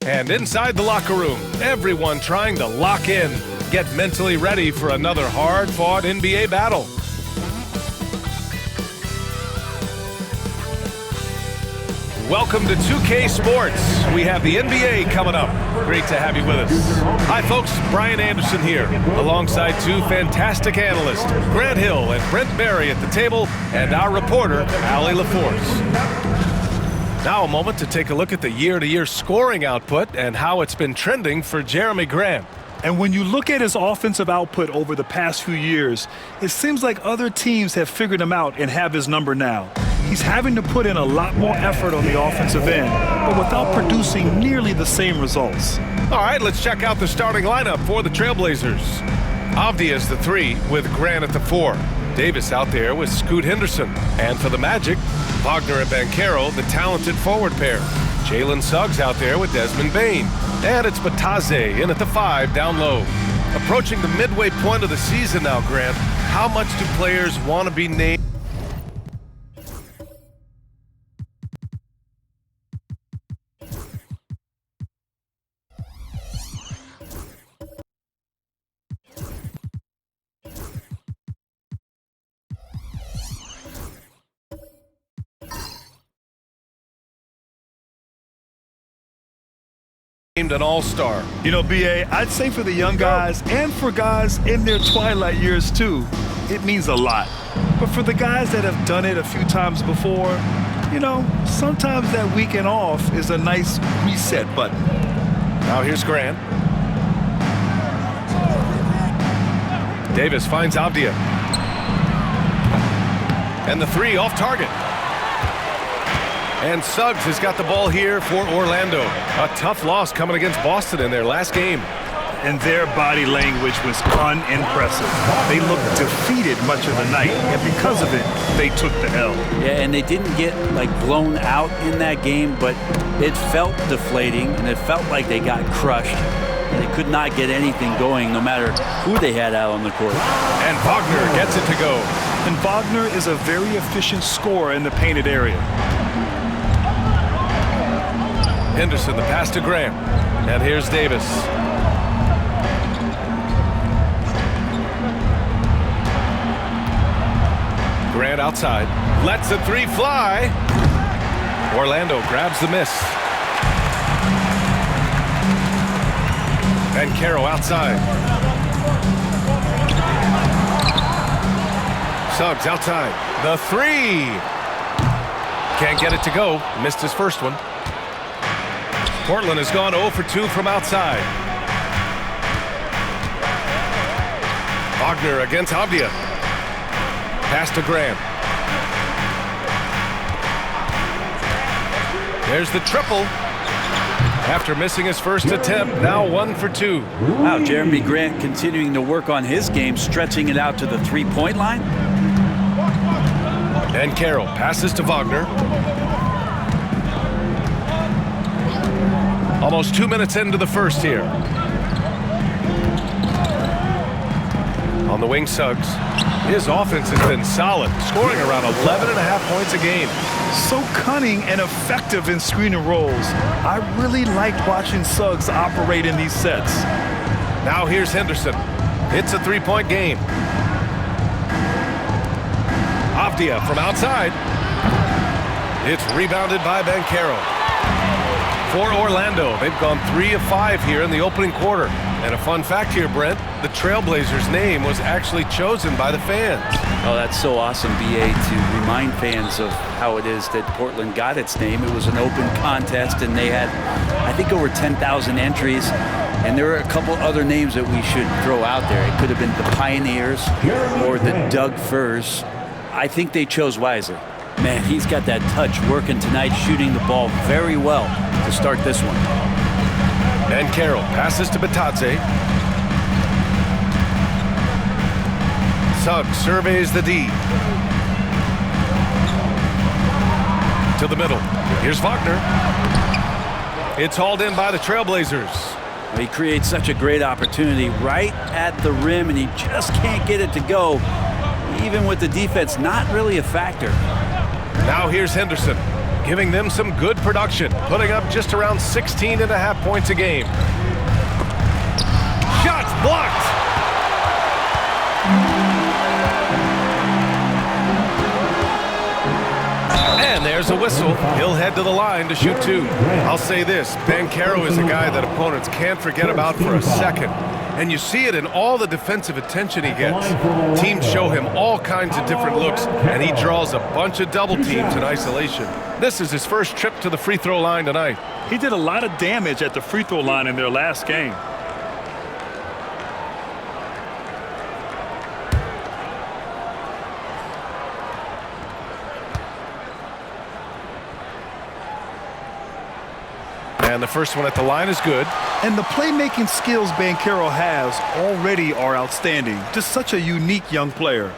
And inside the locker room, everyone trying to lock in, get mentally ready for another hard-fought NBA battle. Welcome to 2K Sports. We have the NBA coming up. Great to have you with us. Hi, folks. Brian Anderson here, alongside two fantastic analysts, Grant Hill and Brent Barry at the table, and our reporter, Allie LaForce. Now a moment to take a look at the year-to-year scoring output and how it's been trending for Jeremy Grant. And when you look at his offensive output over the past few years, it seems like other teams have figured him out and have his number now. He's having to put in a lot more effort on the offensive end, but without producing nearly the same results. All right, let's check out the starting lineup for the TrailBlazers. Avdija is the 3 with Grant at the 4. Davis out there with Scoot Henderson. And for the Magic, Wagner and Banchero, the talented forward pair. Jalen Suggs out there with Desmond Bane. And it's Batadze in at the 5 down low. Approaching the midway point of the season now, Grant, how much do players want to be named? Named an all-star. You know, B.A., I'd say for the young guys and for guys in their twilight years too, it means a lot. But for the guys that have done it a few times before, you know, sometimes that weekend off is a nice reset button. Now here's Grant. Davis finds Avdija. And the 3 off target. And Suggs has got the ball here for Orlando. A tough loss coming against Boston in their last game. And their body language was unimpressive. They looked defeated much of the night, and because of it, they took the L. Yeah, and they didn't get, like, blown out in that game, but it felt deflating, and it felt like they got crushed. And they could not get anything going, no matter who they had out on the court. And Wagner gets it to go. And Wagner is a very efficient scorer in the painted area. Henderson, the pass to Grant. And here's Davis. Grant outside. Lets the 3 fly. Orlando grabs the miss. Banchero outside. Suggs outside. The 3. Can't get it to go. Missed his first one. Portland has gone 0 for 2 from outside. Wagner against Avdija. Pass to Grant. There's the triple. After missing his first attempt, now 1 for 2. Wow, Jeremy Grant continuing to work on his game, stretching it out to the three-point line. And Carroll passes to Wagner. Almost 2 minutes into the first here. On the wing, Suggs. His offense has been solid, scoring around 11.5 points a game. So cunning and effective in screen and rolls. I really liked watching Suggs operate in these sets. Now here's Henderson. It's a 3-point game. Avdija from outside. It's rebounded by Banchero. For Orlando, they've gone 3 of 5 here in the opening quarter. And a fun fact here, Brent, the TrailBlazers name was actually chosen by the fans. Oh, that's so awesome, BA, to remind fans of how it is that Portland got its name. It was an open contest, and they had, I think, over 10,000 entries. And there are a couple other names that we should throw out there. It could have been the Pioneers or the Doug Furs. I think they chose wisely. Man, he's got that touch working tonight, shooting the ball very well to start this one. And Carroll passes to Batadze. Suggs surveys the D. To the middle. Here's Wagner. It's hauled in by the TrailBlazers. He creates such a great opportunity right at the rim, and he just can't get it to go. Even with the defense not really a factor. Now here's Henderson. giving them some good production, putting up just around 16.5 points a game. Shots blocked. And there's a whistle. He'll head to the line to shoot 2. I'll say this, Banchero is a guy that opponents can't forget about for a second. And you see it in all the defensive attention he gets. Teams show him all kinds of different looks, and he draws a bunch of double teams in isolation. This is his first trip to the free throw line tonight. He did a lot of damage at the free throw line in their last game. And the first one at the line is good. And the playmaking skills Banchero has already are outstanding. Just such a unique young player.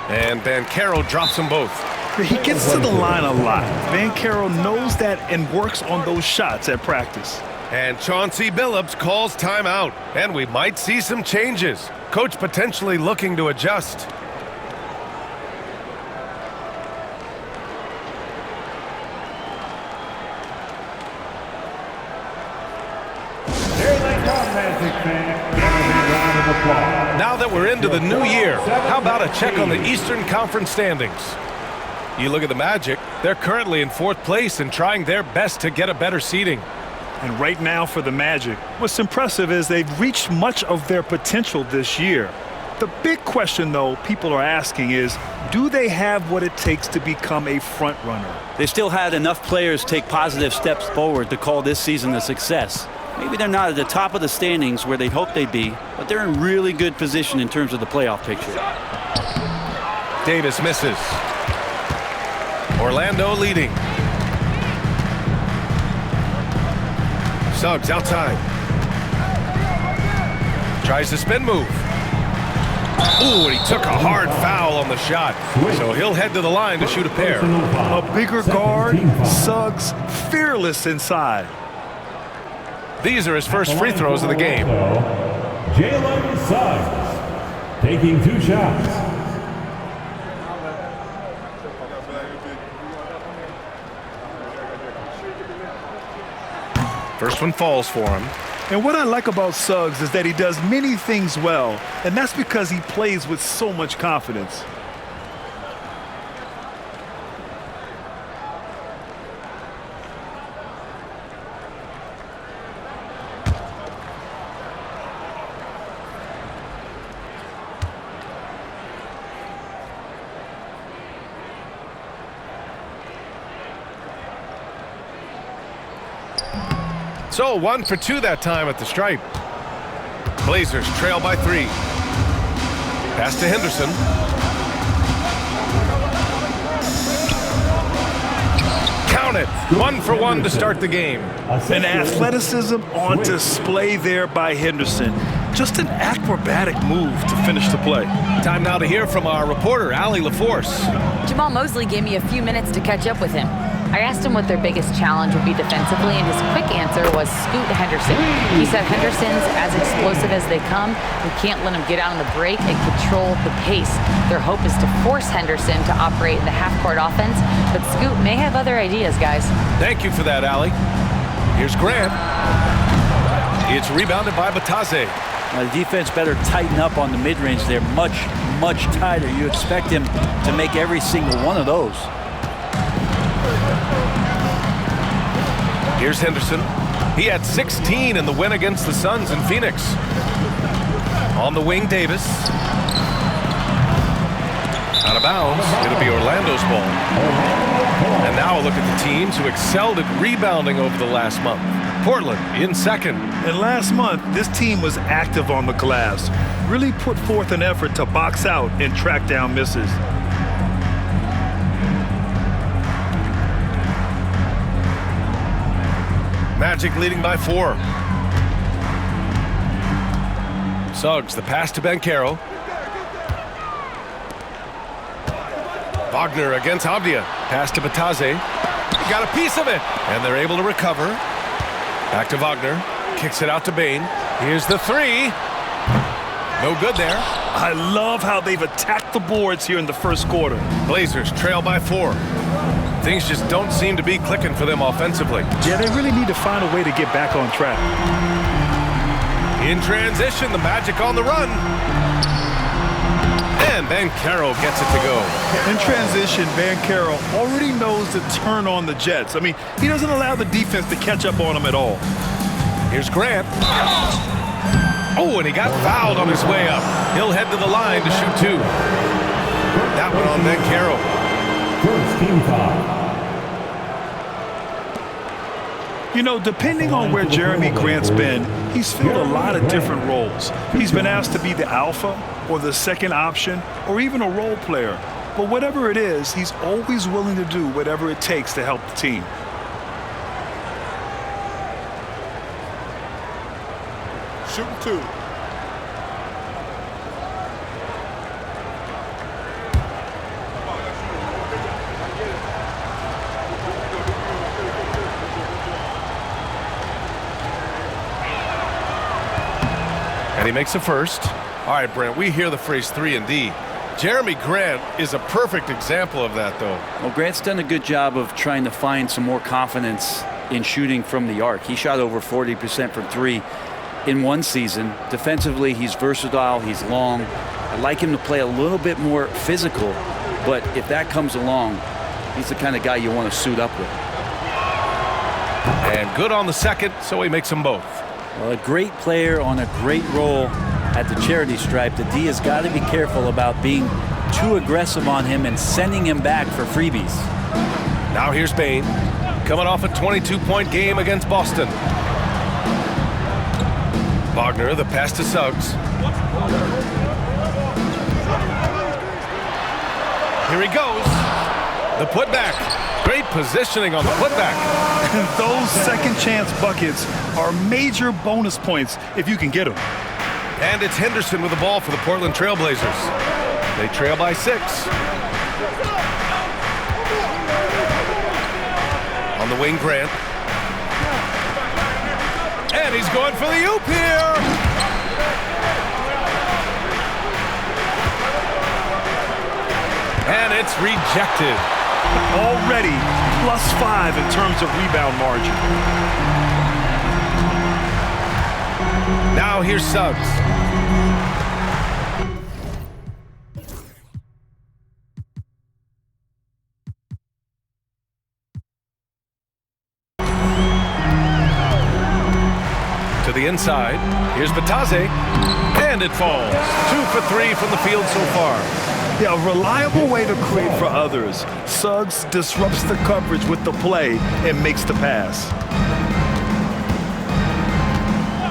And Banchero drops them both. He gets to the line a lot. Banchero knows that and works on those shots at practice. And Chauncey Billups calls timeout. And we might see some changes. Coach potentially looking to adjust. Now that we're into the new year, how about a check on the Eastern Conference standings? You look at the Magic, they're currently in 4th place and trying their best to get a better seeding. And right now for the Magic, what's impressive is they've reached much of their potential this year. The big question, though, people are asking is, do they have what it takes to become a front runner? They still had enough players take positive steps forward to call this season a success. Maybe they're not at the top of the standings where they hoped they'd be, but they're in really good position in terms of the playoff picture. Davis misses. Orlando leading. Suggs outside. Tries the spin move. Ooh, and he took a hard foul on the shot. So he'll head to the line to shoot a pair. A bigger guard, Suggs, fearless inside. These are his first free throws of the game. Jalen Suggs taking 2 shots. First one falls for him. And what I like about Suggs is that he does many things well, and that's because he plays with so much confidence. So 1 for 2 that time at the stripe. Blazers trail by 3. Pass to Henderson. Count it. 1 for 1 to start the game. And athleticism on display there by Henderson. Just an acrobatic move to finish the play. Time now to hear from our reporter, Allie LaForce. Jamal Mosley gave me a few minutes to catch up with him. I asked him what their biggest challenge would be defensively, and his quick answer was Scoot Henderson. He said Henderson's as explosive as they come. We can't let him get out on the break and control the pace. Their hope is to force Henderson to operate in the half-court offense, but Scoot may have other ideas, guys. Thank you for that, Allie. Here's Grant. It's rebounded by Batase. Now, the defense better tighten up on the mid-range. They're much, much tighter. You expect him to make every single one of those. Here's Henderson. He had 16 in the win against the Suns in Phoenix. On the wing, Davis. Out of bounds. It'll be Orlando's ball. And now a look at the teams who excelled at rebounding over the last month. Portland in second. And last month, this team was active on the glass. Really put forth an effort to box out and track down misses. Magic leading by 4. Suggs, the pass to Banchero. Wagner against Avdia. Pass to Batase. Got a piece of it. And they're able to recover. Back to Wagner. Kicks it out to Bain. Here's the three. No good there. I love how they've attacked the boards here in the first quarter. Blazers trail by 4. Things just don't seem to be clicking for them offensively. Yeah, they really need to find a way to get back on track. In transition, the Magic on the run. And Banchero gets it to go. In transition, Banchero already knows to turn on the Jets. I mean, he doesn't allow the defense to catch up on him at all. Here's Grant. Oh, and he got fouled on his way up. He'll head to the line to shoot 2. That one on Banchero. First team foul. You know, depending on where Jeremy Grant's been, he's filled a lot of different roles. He's been asked to be the alpha or the second option or even a role player. But whatever it is, he's always willing to do whatever it takes to help the team. Shooting 2. And he makes a first. All right, Brent, we hear the phrase 3 and D. Jeremy Grant is a perfect example of that, though. Well, Grant's done a good job of trying to find some more confidence in shooting from the arc. He shot over 40% from 3 in one season. Defensively, he's versatile, he's long. I'd like him to play a little bit more physical, but if that comes along, he's the kind of guy you want to suit up with. And good on the second, so he makes them both. Well, a great player on a great role at the charity stripe. The D has got to be careful about being too aggressive on him and sending him back for freebies. Now here's Bain, coming off a 22-point game against Boston. Wagner, the pass to Suggs. Here he goes. The putback. Great positioning on the putback. Those second chance buckets are major bonus points if you can get them. And it's Henderson with the ball for the Portland TrailBlazers. They trail by 6. On the wing, Grant. And he's going for the oop here. And it's rejected. Already +5 in terms of rebound margin. Now here's Suggs. To the inside. Here's Batase. And it falls. 2 for 3 from the field so far. Yeah, a reliable way to create for others. Suggs disrupts the coverage with the play and makes the pass.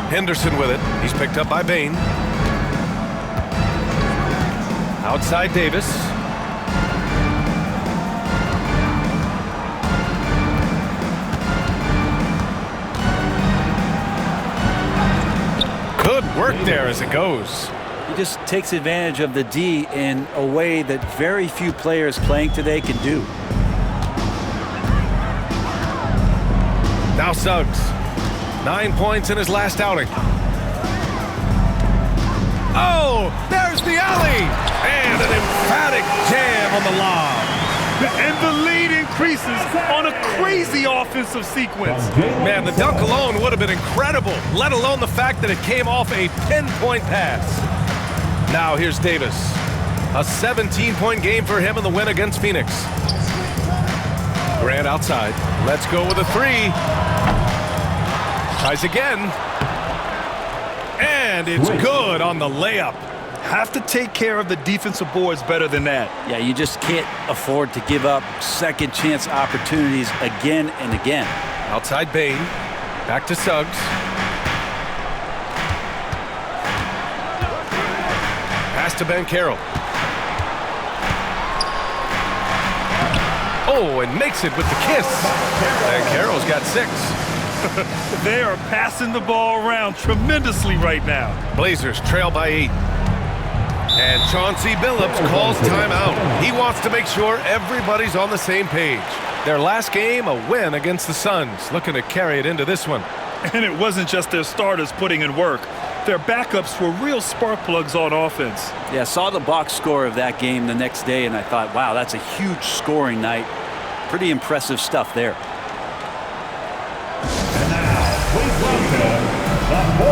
Henderson with it. He's picked up by Bain. Outside Davis. Good work there as it goes. He just takes advantage of the D in a way that very few players playing today can do. Now Suggs. 9 points in his last outing. Oh, there's the alley. And an emphatic jam on the lob. And the lead increases on a crazy offensive sequence. Man, the dunk alone would have been incredible, let alone the fact that it came off a 10-point pass. Now here's Davis. A 17-point game for him in the win against Phoenix. Grant outside. Let's go with a 3. Tries again. And it's good on the layup. Have to take care of the defensive boards better than that. Yeah, you just can't afford to give up second chance opportunities again and again. Outside Bain. Back to Suggs. Pass to Banchero. Oh, and makes it with the kiss. Banchero's got 6. They are passing the ball around tremendously right now. Blazers trail by 8. And Chauncey Billups calls timeout. He wants to make sure everybody's on the same page. Their last game, a win against the Suns, looking to carry it into this one. And it wasn't just their starters putting in work. Their backups were real spark plugs on offense. Yeah, I saw the box score of that game the next day, and I thought, wow, that's a huge scoring night. Pretty impressive stuff there. And now, please welcome the 4.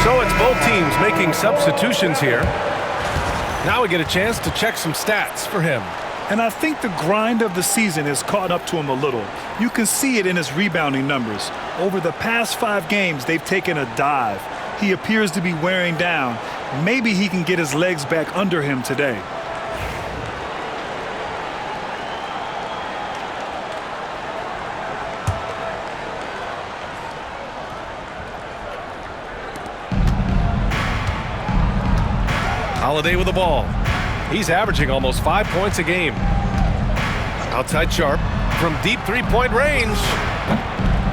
So it's both teams making substitutions here. Now we get a chance to check some stats for him. And I think the grind of the season has caught up to him a little. You can see it in his rebounding numbers. Over the past 5 games, they've taken a dive. He appears to be wearing down. Maybe he can get his legs back under him today. Holiday with the ball. He's averaging almost 5 points a game. Outside Sharp from deep three-point range.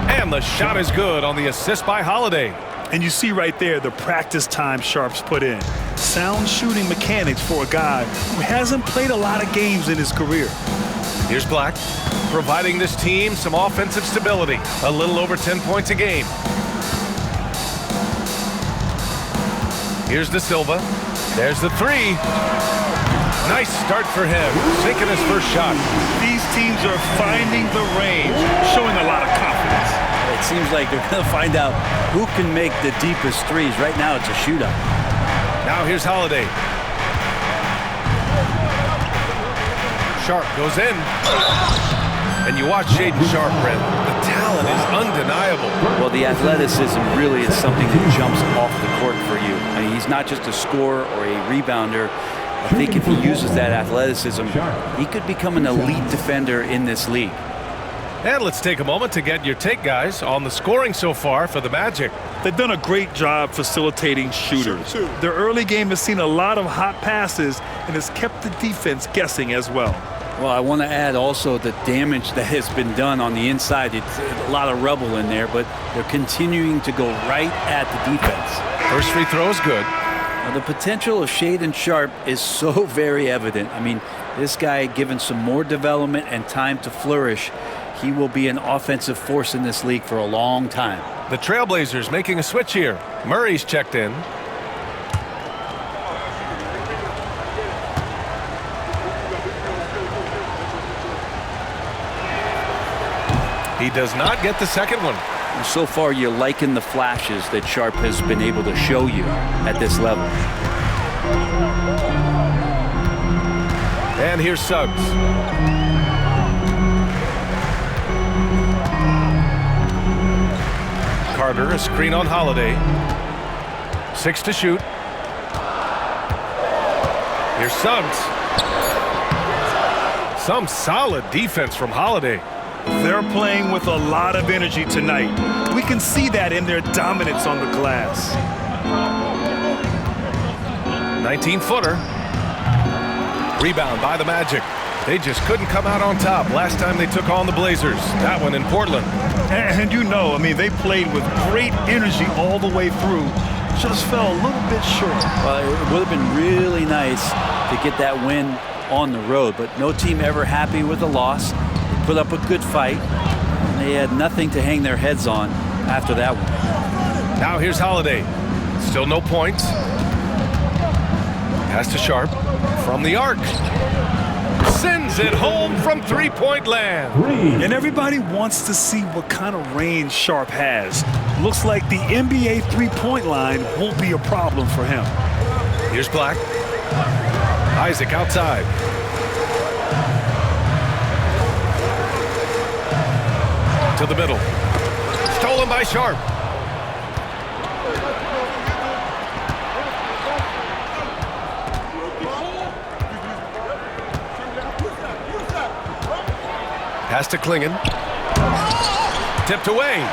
And the shot is good on the assist by Holiday. And you see right there the practice time Sharp's put in. Sound shooting mechanics for a guy who hasn't played a lot of games in his career. Here's Black, providing this team some offensive stability. A little over 10 points a game. Here's De Silva. There's the 3. Nice start for him, sinking his first shot. These teams are finding the range, showing a lot of confidence. It seems like they're going to find out who can make the deepest threes. Right now, it's a shootout. Now here's Holiday. Sharp goes in. And you watch Shaedon Sharp, Brent. The talent is undeniable. Well, the athleticism really is something that jumps off the court for you. I mean, he's not just a scorer or a rebounder. I think if he uses that athleticism, he could become an elite defender in this league. And let's take a moment to get your take, guys, on the scoring so far for the Magic. They've done a great job facilitating shooters. Their early game has seen a lot of hot passes and has kept the defense guessing as well. Well, I want to add also the damage that has been done on the inside. It's a lot of rubble in there, but they're continuing to go right at the defense. First free throw is good. Now, the potential of Shaedon Sharp is so very evident. I mean, this guy, given some more development and time to flourish, he will be an offensive force in this league for a long time. The TrailBlazers making a switch here. Murray's checked in. He does not get the second one. So far, you're liking the flashes that Sharp has been able to show you at this level. And here's Suggs. Carter, a screen on Holiday. 6 to shoot. Here's Suggs. Some solid defense from Holiday. They're playing with a lot of energy tonight. We can see that in their dominance on the glass. 19-footer. Rebound by the Magic. They just couldn't come out on top last time they took on the Blazers. That one in Portland. And you know, I mean, they played with great energy all the way through. Just fell a little bit short. Well, it would have been really nice to get that win on the road, but no team ever happy with a loss. Put up a good fight. They had nothing to hang their heads on after that one. Now here's Holiday. Still no points. Pass to Sharp from the arc. Sends it home from three-point land. And everybody wants to see what kind of range Sharp has. Looks like the NBA three-point line won't be a problem for him. Here's Black. Isaac outside. To the middle. Stolen by Sharp. Pass to Klingon. Tipped away.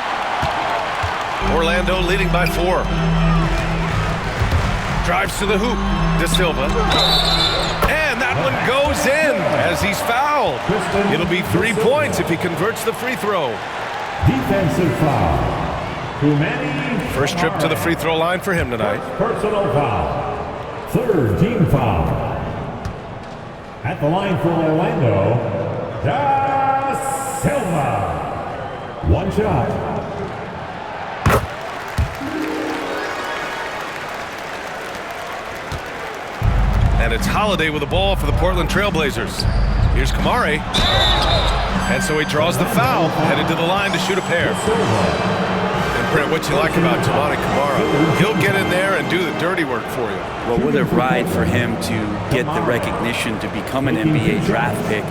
Orlando leading by 4. Drives to the hoop. De Silva. And that one goes in as he's fouled. It'll be 3 points if he converts the free throw. Defensive foul. Kumani. First trip to the free throw line for him tonight. Personal foul. Third team foul. At the line for Orlando, De Silva. One shot. And it's Holiday with the ball for the Portland TrailBlazers. Here's Kamare. And so he draws the foul, headed to the line to shoot a pair. And Brent, what you like about Toumani Camara? He'll get in there and do the dirty work for you. Well, what a ride for him to get the recognition to become an NBA draft pick.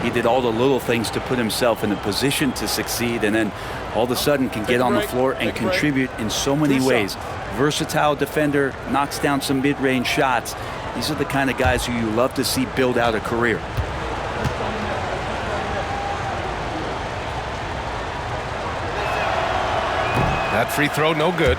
He did all the little things to put himself in a position to succeed, and then all of a sudden can get on the floor and contribute in so many ways. Versatile defender, knocks down some mid-range shots. These are the kind of guys who you love to see build out a career. That free throw, no good.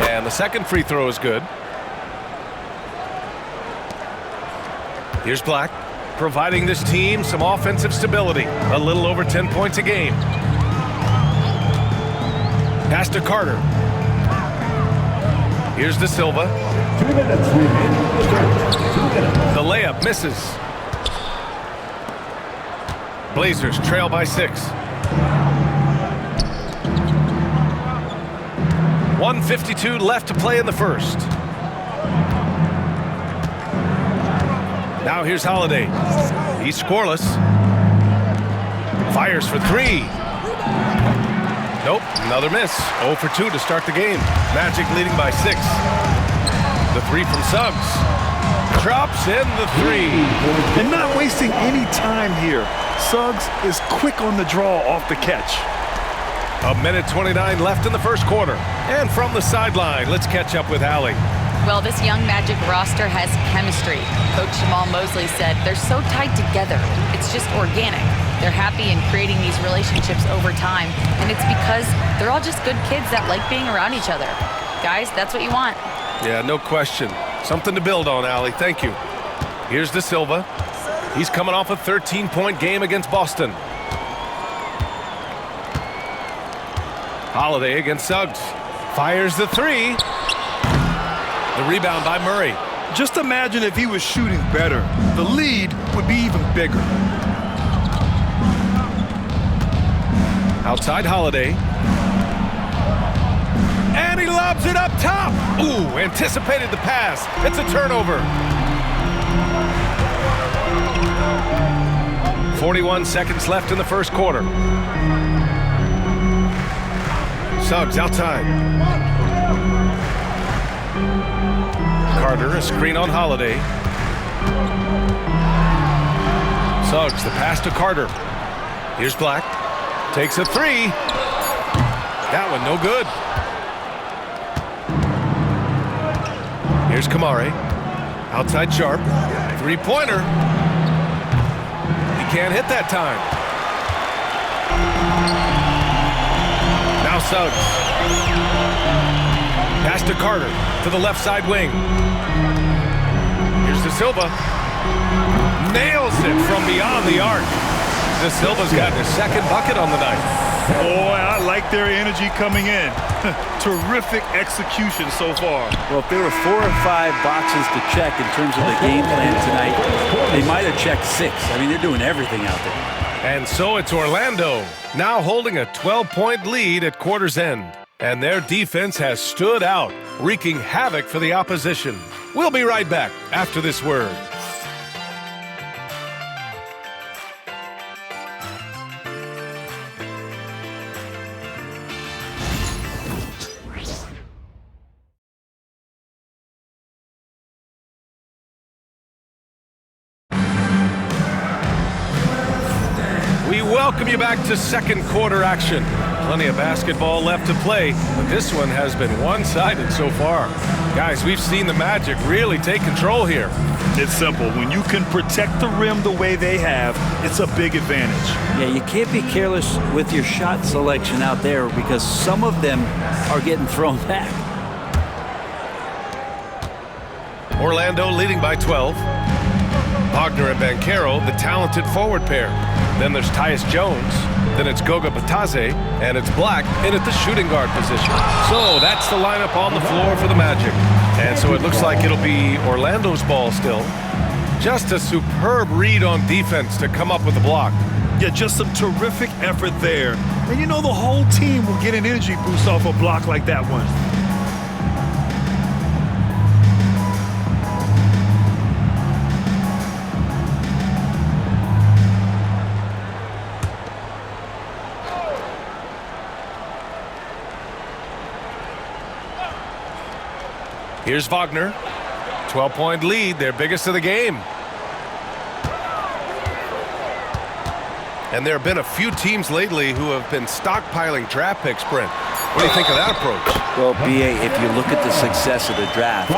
And the second free throw is good. Here's Black, providing this team some offensive stability. A little over 10 points a game. Pass to Carter. Here's De Silva. 2 minutes remaining. 2 minutes. The layup misses. Blazers trail by 6. 1:52 left to play in the first. Now here's Holiday. He's scoreless. Fires for 3. Nope, another miss. 0 for 2 to start the game. Magic leading by 6. The 3 from Suggs. Drops in the 3. And not wasting any time here. Suggs is quick on the draw off the catch. 1:29 left in the first quarter. And from the sideline, let's catch up with Allie. Well, this young Magic roster has chemistry. Coach Jamal Mosley said they're so tied together. It's just organic. They're happy in creating these relationships over time, and it's because they're all just good kids that like being around each other. Guys, that's what you want. Yeah, no question. Something to build on, Allie. Thank you. Here's De Silva. He's coming off a 13-point game against Boston. Holiday against Suggs. Fires the 3. The rebound by Murray. Just imagine if he was shooting better. The lead would be even bigger. Outside Holiday. And he lobs it up top. Ooh, anticipated the pass. It's a turnover. 41 seconds left in the first quarter. Suggs outside. Carter, a screen on Holiday. Suggs, the pass to Carter. Here's Black. Takes a 3. That one no good. Here's Kamare. Outside Sharp. 3-pointer. He can't hit that time. Now Suggs. Pass to Carter to the left side wing. Here's De Silva. Nails it from beyond the arc. De Silva's gotten his second bucket on the night. Boy, I like their energy coming in. Terrific execution so far. Well, if there were 4 or 5 boxes to check in terms of the game plan tonight, they might have checked 6. I mean, they're doing everything out there. And so it's Orlando, now holding a 12-point lead at quarter's end. And their defense has stood out, wreaking havoc for the opposition. We'll be right back after this word. welcome you back to second quarter action. Plenty of basketball left to play, but this one has been one-sided so far. Guys, we've seen the Magic really take control here. It's simple. When you can protect the rim the way they have, it's a big advantage. Yeah, you can't be careless with your shot selection out there because some of them are getting thrown back. Orlando leading by 12. Wagner and Banchero, the talented forward pair. Then there's Tyus Jones. Then it's Goga Batadze, and it's Black in at the shooting guard position. So that's the lineup on the floor for the Magic. And so it looks like it'll be Orlando's ball still. Just a superb read on defense to come up with the block. Yeah, just some terrific effort there. And you know the whole team will get an energy boost off a block like that one. Here's Wagner. 12-point lead, their biggest of the game. And there have been a few teams lately who have been stockpiling draft picks, Brent. What do you think of that approach? Well, B.A., if you look at the success of the draft,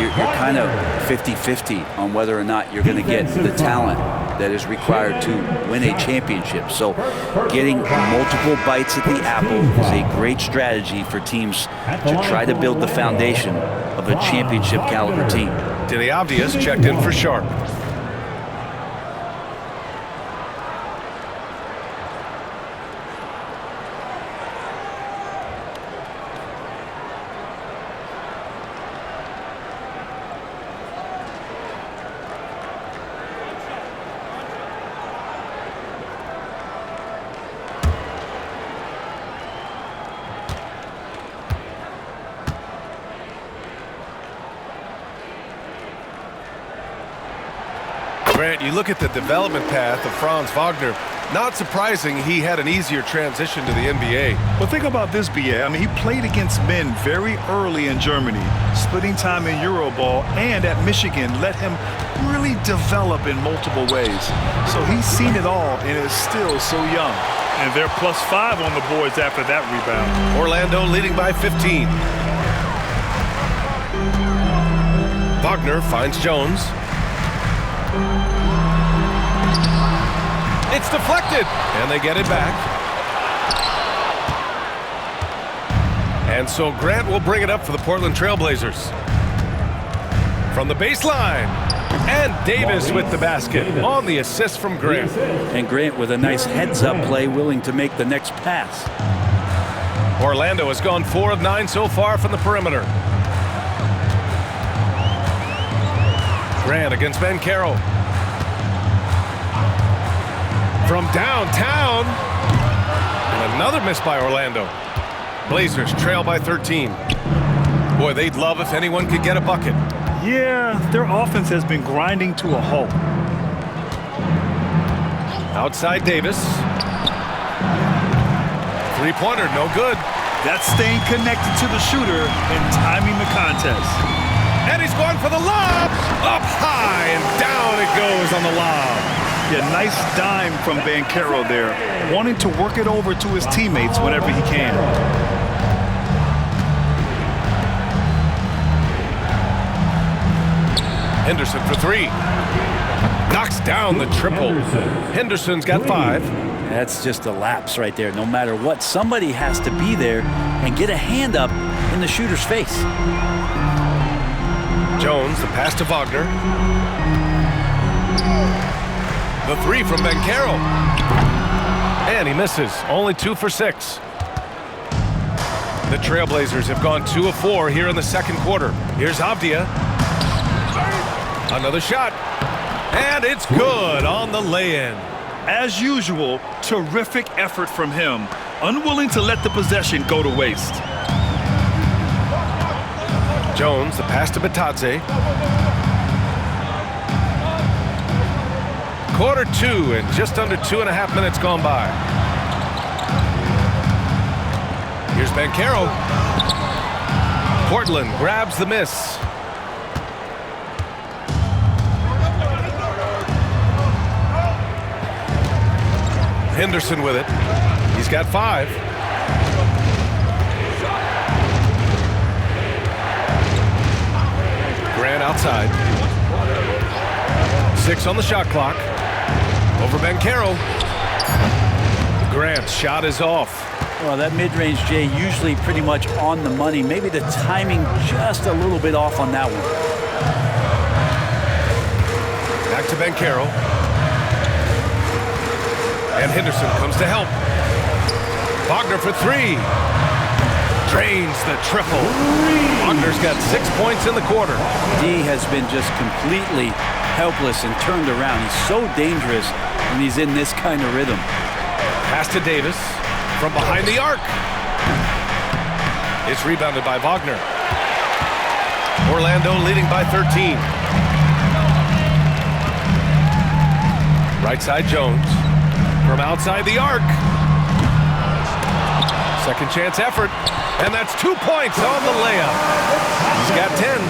you're kind of 50-50 on whether or not you're going to get the talent that is required to win a championship. So getting multiple bites at the apple is a great strategy for teams to try to build the foundation of a championship caliber team. Denny Avdias checked in for Sharp. Grant, you look at the development path of Franz Wagner. Not surprising he had an easier transition to the NBA. But think about this, B.A. I mean, he played against men very early in Germany, splitting time in Euroball, and at Michigan let him really develop in multiple ways. So he's seen it all and is still so young. And they're +5 on the boards after that rebound. Orlando leading by 15. Wagner finds Jones. It's deflected, and they get it back. And so Grant will bring it up for the Portland TrailBlazers. From the baseline, and Davis with the basket on the assist from Grant. And Grant with a nice heads-up play, willing to make the next pass. Orlando has gone 4 of 9 so far from the perimeter. Grant against Banchero. From downtown, and another miss by Orlando. Blazers trail by 13. Boy, they'd love if anyone could get a bucket. Yeah, their offense has been grinding to a halt. Outside Davis. Three-pointer, no good. That's staying connected to the shooter and timing the contest. And he's going for the lob. Up high, and down it goes on the lob. Yeah, nice dime from Banchero there, wanting to work it over to his teammates whenever he can. Henderson for 3. Knocks down the triple. Henderson's got 5. That's just a lapse right there. No matter what, somebody has to be there and get a hand up in the shooter's face. Jones, the pass to Wagner. The 3 from Banchero. And he misses. Only 2 for 6. The TrailBlazers have gone 2 of 4 here in the second quarter. Here's Avdia. Another shot. And it's good on the lay-in. As usual, terrific effort from him. Unwilling to let the possession go to waste. Jones, the pass to Batadze. Quarter 2 and just under 2.5 minutes gone by. Here's Banchero. Portland grabs the miss. Henderson with it. He's got 5. Grant outside. 6 on the shot clock. Over Banchero. Grant's shot is off. Well, that mid-range, Jay, usually pretty much on the money. Maybe the timing just a little bit off on that one. Back to Banchero. And Henderson comes to help. Wagner for 3. Drains the triple. Wagner's got 6 points in the quarter. D has been just completely helpless and turned around. He's so dangerous when he's in this kind of rhythm. Pass to Davis from behind the arc. It's rebounded by Wagner. Orlando leading by 13. Right side Jones from outside the arc. Second chance effort, and that's 2 points on the layup. He's got 10.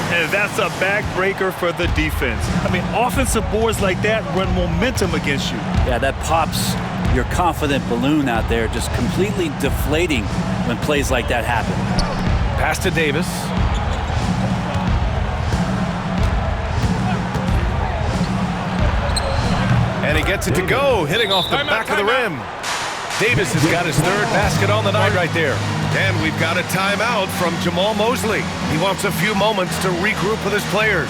And that's a backbreaker for the defense. I mean, offensive boards like that run momentum against you. Yeah, that pops your confident balloon out there, just completely deflating when plays like that happen. Pass to Davis. And he gets it to go, hitting off the back of the rim. Davis has got his 3rd basket on the night right there. And we've got a timeout from Jamal Mosley. He wants a few moments to regroup with his players.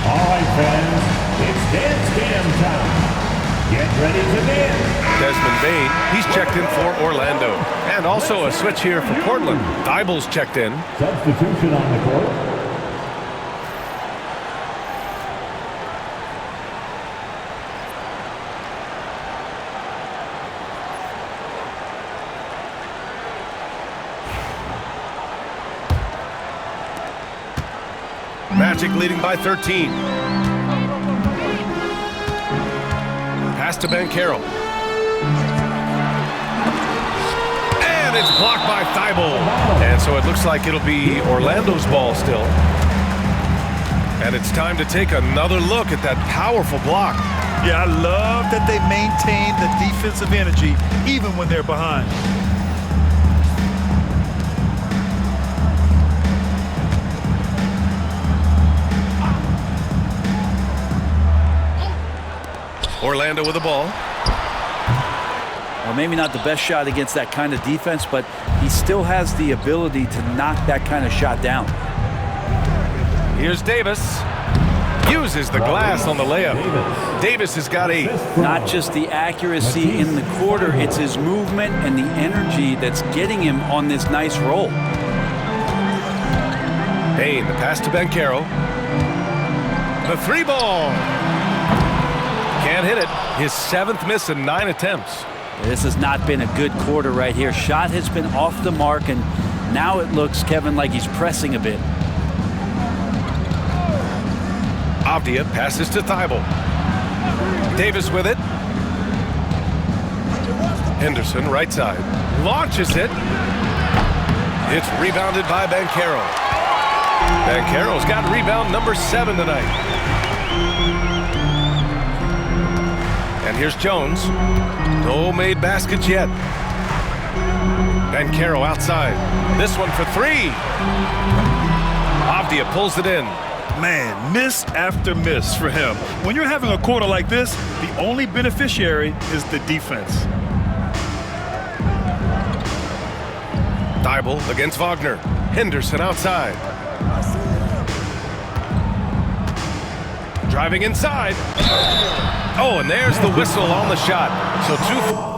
All right, fans, it's dance cam time. Get ready to dance. Desmond Bain, he's checked in for Orlando. And also a switch here for Portland. Dible's checked in. Substitution on the court. Magic leading by 13. Pass to Banchero. And it's blocked by Thibault. And so it looks like it'll be Orlando's ball still. And it's time to take another look at that powerful block. Yeah, I love that they maintain the defensive energy even when they're behind. Orlando with the ball. Well, maybe not the best shot against that kind of defense, but he still has the ability to knock that kind of shot down. Here's Davis. Uses the glass on the layup. Davis has got 8. Not just the accuracy in the quarter, it's his movement and the energy that's getting him on this nice roll. Bain, the pass to Banchero. The 3 ball. Can't hit it. His 7th miss in 9 attempts. This has not been a good quarter right here. Shot has been off the mark, and now it looks, Kevin, like he's pressing a bit. Avdia passes to Thibault. Davis with it. Henderson, right side. Launches it. It's rebounded by Banchero. Banchero's got rebound number 7 tonight. And here's Jones. No made baskets yet. Banchero outside. This one for 3. Avdia pulls it in. Man, miss after miss for him. When you're having a quarter like this, the only beneficiary is the defense. Thibault against Wagner. Henderson outside. Driving inside. Oh, and there's the whistle on the shot. So 2.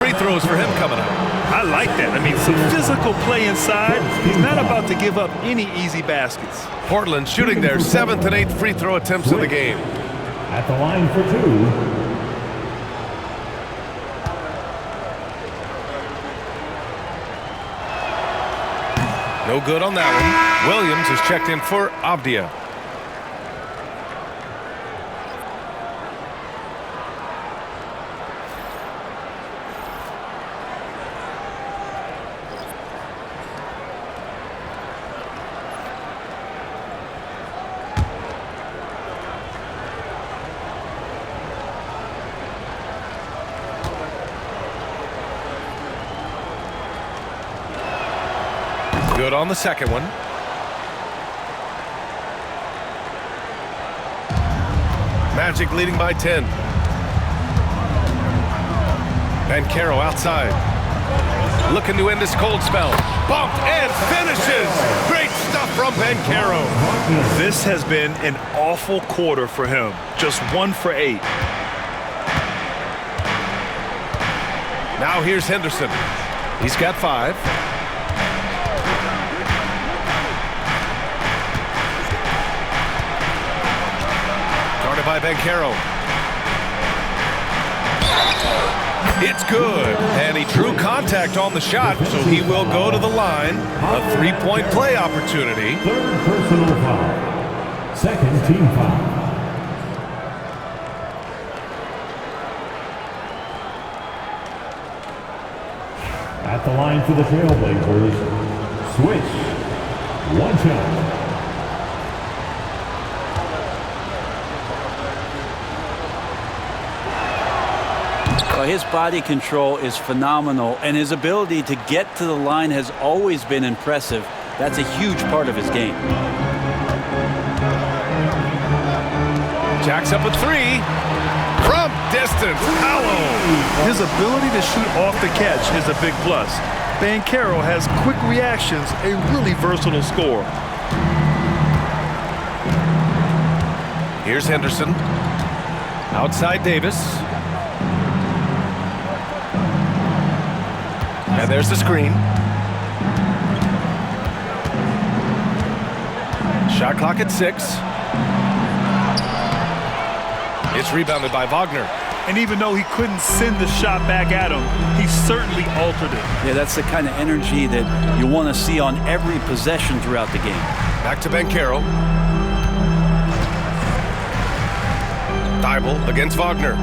Free throws for him coming up. I like that. I mean, some physical play inside. He's not about to give up any easy baskets. Portland shooting their 7th and 8th free throw attempts of the game. At the line for two. No good on that one. Williams is checked in for Avdia. Good on the second one. Magic leading by 10. Banchero outside. Looking to end this cold spell. Bumped and finishes. Great stuff from Banchero. This has been an awful quarter for him. Just 1 for 8. Now here's Henderson. He's got 5. By Banchero. It's good, and he drew contact on the shot, so he will go to the line. A 3-point play opportunity. Third personal foul. Second team foul. At the line for the TrailBlazers, switch. 1 shot. His body control is phenomenal, and his ability to get to the line has always been impressive. That's a huge part of his game. Jacks up a 3 from distance. Hollow. His ability to shoot off the catch is a big plus. Banchero has quick reactions, a really versatile scorer. Here's Henderson. Outside Davis. And there's the screen. Shot clock at 6. It's rebounded by Wagner. And even though he couldn't send the shot back at him, he certainly altered it. Yeah, that's the kind of energy that you want to see on every possession throughout the game. Back to Banchero. Thibault against Wagner.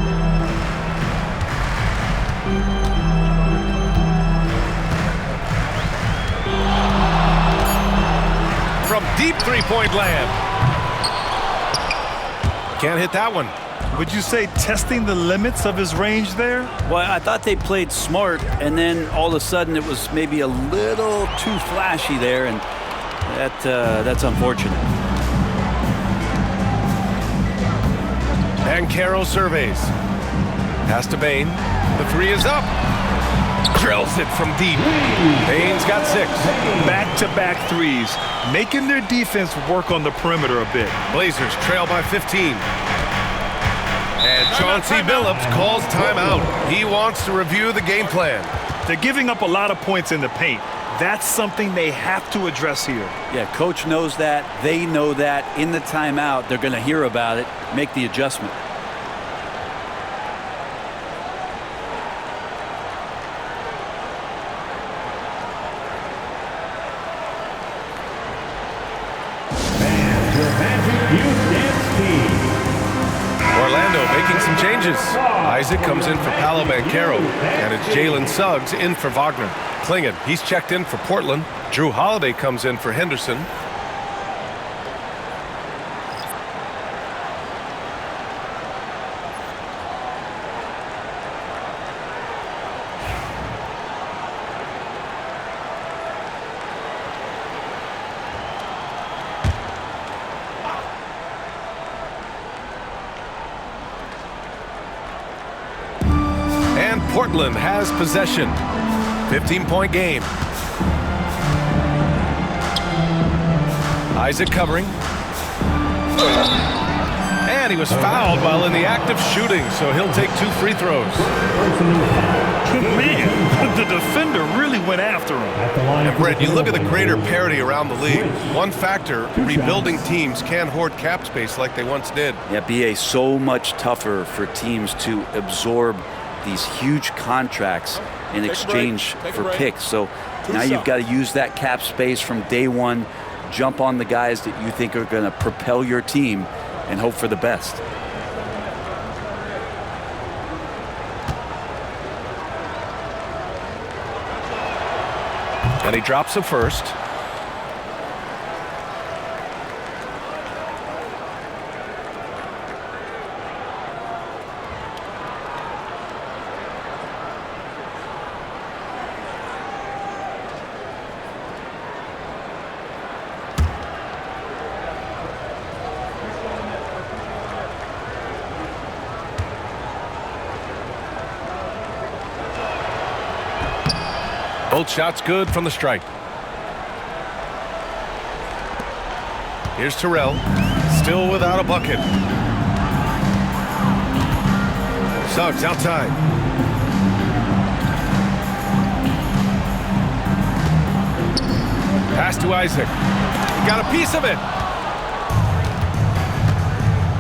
From deep 3-point land. Can't hit that one. Would you say testing the limits of his range there? Well, I thought they played smart, and then all of a sudden it was maybe a little too flashy there, and that's unfortunate. Banchero surveys. Pass to Bain. The 3 is up. Drills it from deep. Bain's got 6. Back-to-back threes, making their defense work on the perimeter a bit. Blazers trail by 15. And Chauncey Billups calls timeout. He wants to review the game plan. They're giving up a lot of points in the paint. That's something they have to address here. Yeah, coach knows that. They know that. In the timeout, they're going to hear about it, make the adjustment. Orlando making some changes. Isaac comes in for Paolo Banchero, and it's Jalen Suggs in for Wagner. Klingon, he's checked in for Portland. Drew Holiday comes in for Henderson. Portland has possession. 15-point game. Isaac covering. And he was fouled while in the act of shooting, so he'll take 2 free throws. Man, the defender really went after him. And Brett, you look at the greater parity around the league. One factor, rebuilding teams can't hoard cap space like they once did. Yeah, BA, so much tougher for teams to absorb these huge contracts in exchange for picks. So now you've got to use that cap space from day one, jump on the guys that you think are going to propel your team, and hope for the best. And he drops it first. Both shots good from the stripe. Here's Terrell, still without a bucket. Suggs outside. Pass to Isaac. He got a piece of it.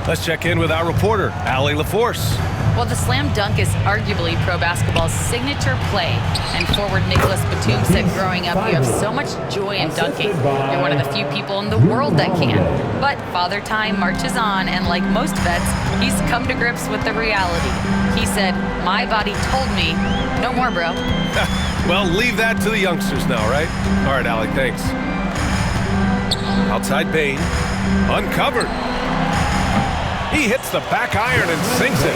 Let's check in with our reporter, Allie LaForce. Well, the slam dunk is arguably pro basketball's signature play. And forward Nicholas Batum said growing up, you have so much joy in dunking. You're one of the few people in the world that can. But Father Time marches on, and like most vets, he's come to grips with the reality. He said, my body told me, no more, bro. Well, leave that to the youngsters now, right? All right, Allie, thanks. Outside Bain, uncovered. He hits the back iron and sinks it.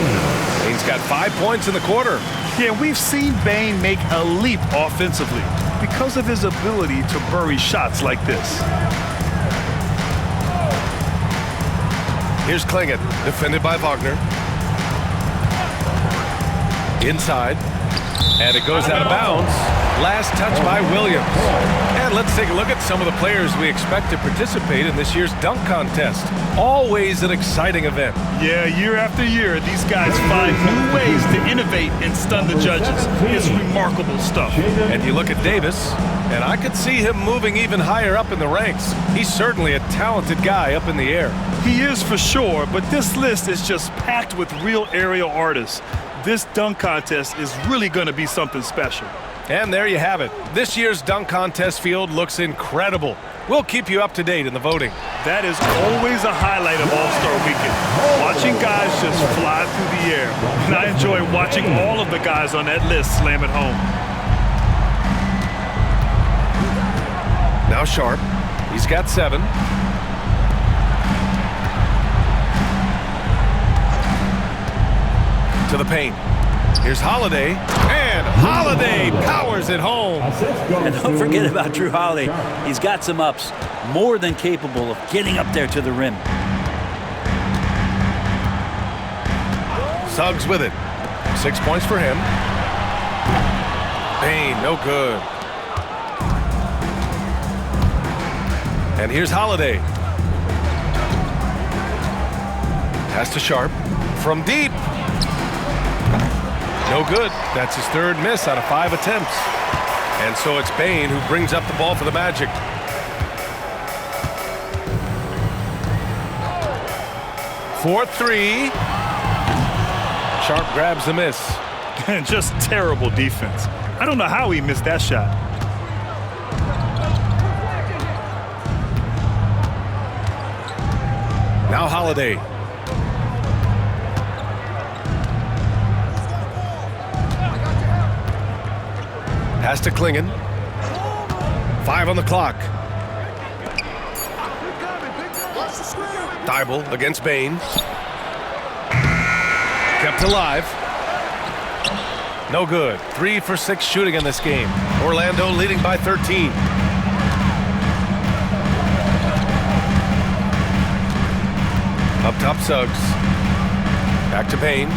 Bain's got 5 points in the quarter. Yeah, we've seen Bain make a leap offensively because of his ability to bury shots like this. Here's Klingon, defended by Wagner. Inside, and it goes out of bounds. Last touch by Williams. And let's take a look at some of the players we expect to participate in this year's dunk contest. Always an exciting event. Yeah, year after year, these guys find new ways to innovate and stun the judges. It's remarkable stuff. And you look at Davis, and I could see him moving even higher up in the ranks. He's certainly a talented guy up in the air. He is for sure, but this list is just packed with real aerial artists. This dunk contest is really going to be something special. And there you have it. This year's dunk contest field looks incredible. We'll keep you up to date in the voting. That is always a highlight of All-Star Weekend. Watching guys just fly through the air. And I enjoy watching all of the guys on that list slam it home. Now Sharp. He's got 7. To the paint. Here's Holiday, and Holiday powers it home. And don't forget about Drew Holiday. He's got some ups, more than capable of getting up there to the rim. Suggs with it. 6 points for him. Bain, no good. And here's Holiday. Pass to Sharp. From deep. No good. That's his 3rd miss out of 5 attempts. And so it's Bain who brings up the ball for the Magic. For 3. Sharp grabs the miss. Just terrible defense. I don't know how he missed that shot. Now Holiday. Pass to Klingon. 5 on the clock. Thibault against Bain. Kept alive. No good. 3 for 6 shooting in this game. Orlando leading by 13. Up top Suggs. Back to Bain.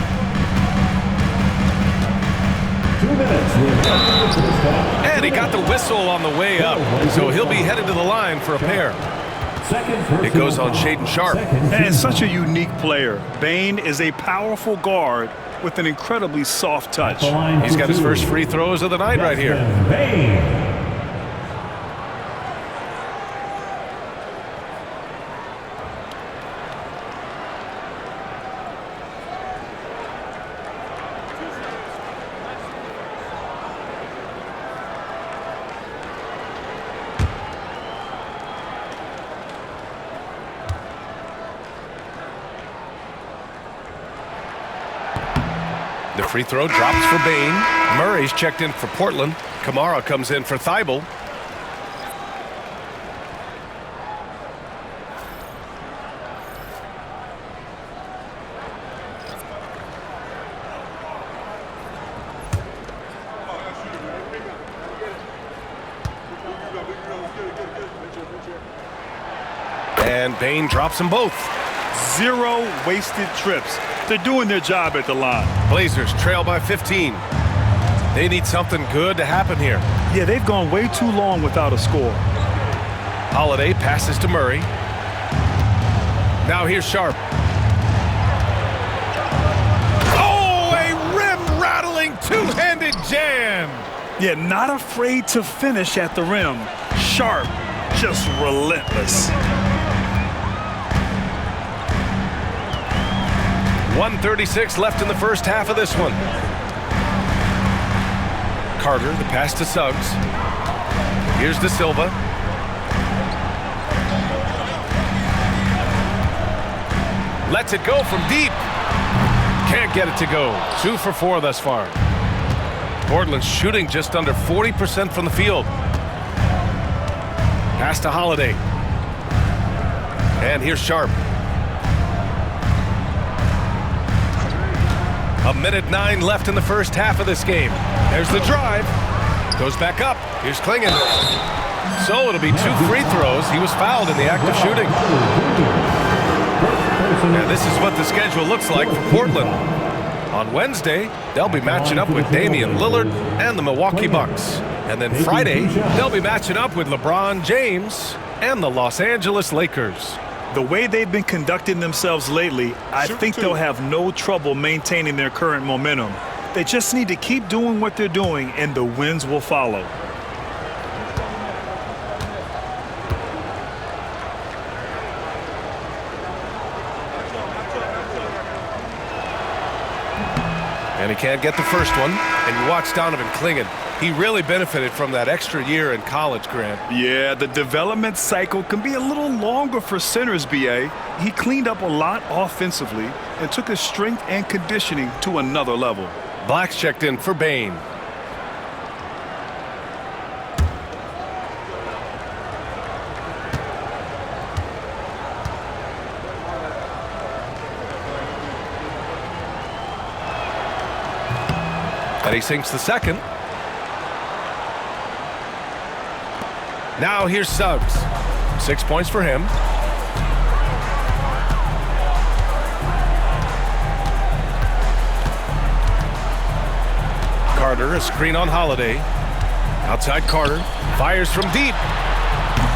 2 minutes. And he got the whistle on the way up, so he'll be headed to the line for a pair. It goes on Shaden Sharp. And such a unique player. Bane is a powerful guard with an incredibly soft touch. He's got his first free throws of the night right here. Bane. The free throw drops for Bane. Murray's checked in for Portland. Kamara comes in for Thibault. And Bane drops them both. 0 wasted trips. They're doing their job at the line. Blazers trail by 15. They need something good to happen here. Yeah, they've gone way too long without a score. Holiday passes to Murray. Now here's Sharp. Oh, a rim-rattling two-handed jam. Yeah, not afraid to finish at the rim. Sharp, just relentless. 1:36 left in the first half of this one. Carter, the pass to Suggs. Here's De Silva. Lets it go from deep. Can't get it to go. 2 for 4 thus far. Portland's shooting just under 40% from the field. Pass to Holiday. And here's Sharp. 1:09 left in the first half of this game. There's the drive. Goes back up. Here's Klingon. So it'll be 2 free throws. He was fouled in the act of shooting. And this is what the schedule looks like for Portland. On Wednesday, they'll be matching up with Damian Lillard and the Milwaukee Bucks. And then Friday, they'll be matching up with LeBron James and the Los Angeles Lakers. The way they've been conducting themselves lately, I think they'll have no trouble maintaining their current momentum. They just need to keep doing what they're doing, and the wins will follow. And he can't get the first one. And you watch Donovan Klingon. He really benefited from that extra year in college, Grant. Yeah, the development cycle can be a little longer for centers, B.A. He cleaned up a lot offensively and took his strength and conditioning to another level. Black's checked in for Bane. And he sinks the second. Now here's Suggs. 6 points for him. Carter, a screen on Holiday. Outside Carter. Fires from deep.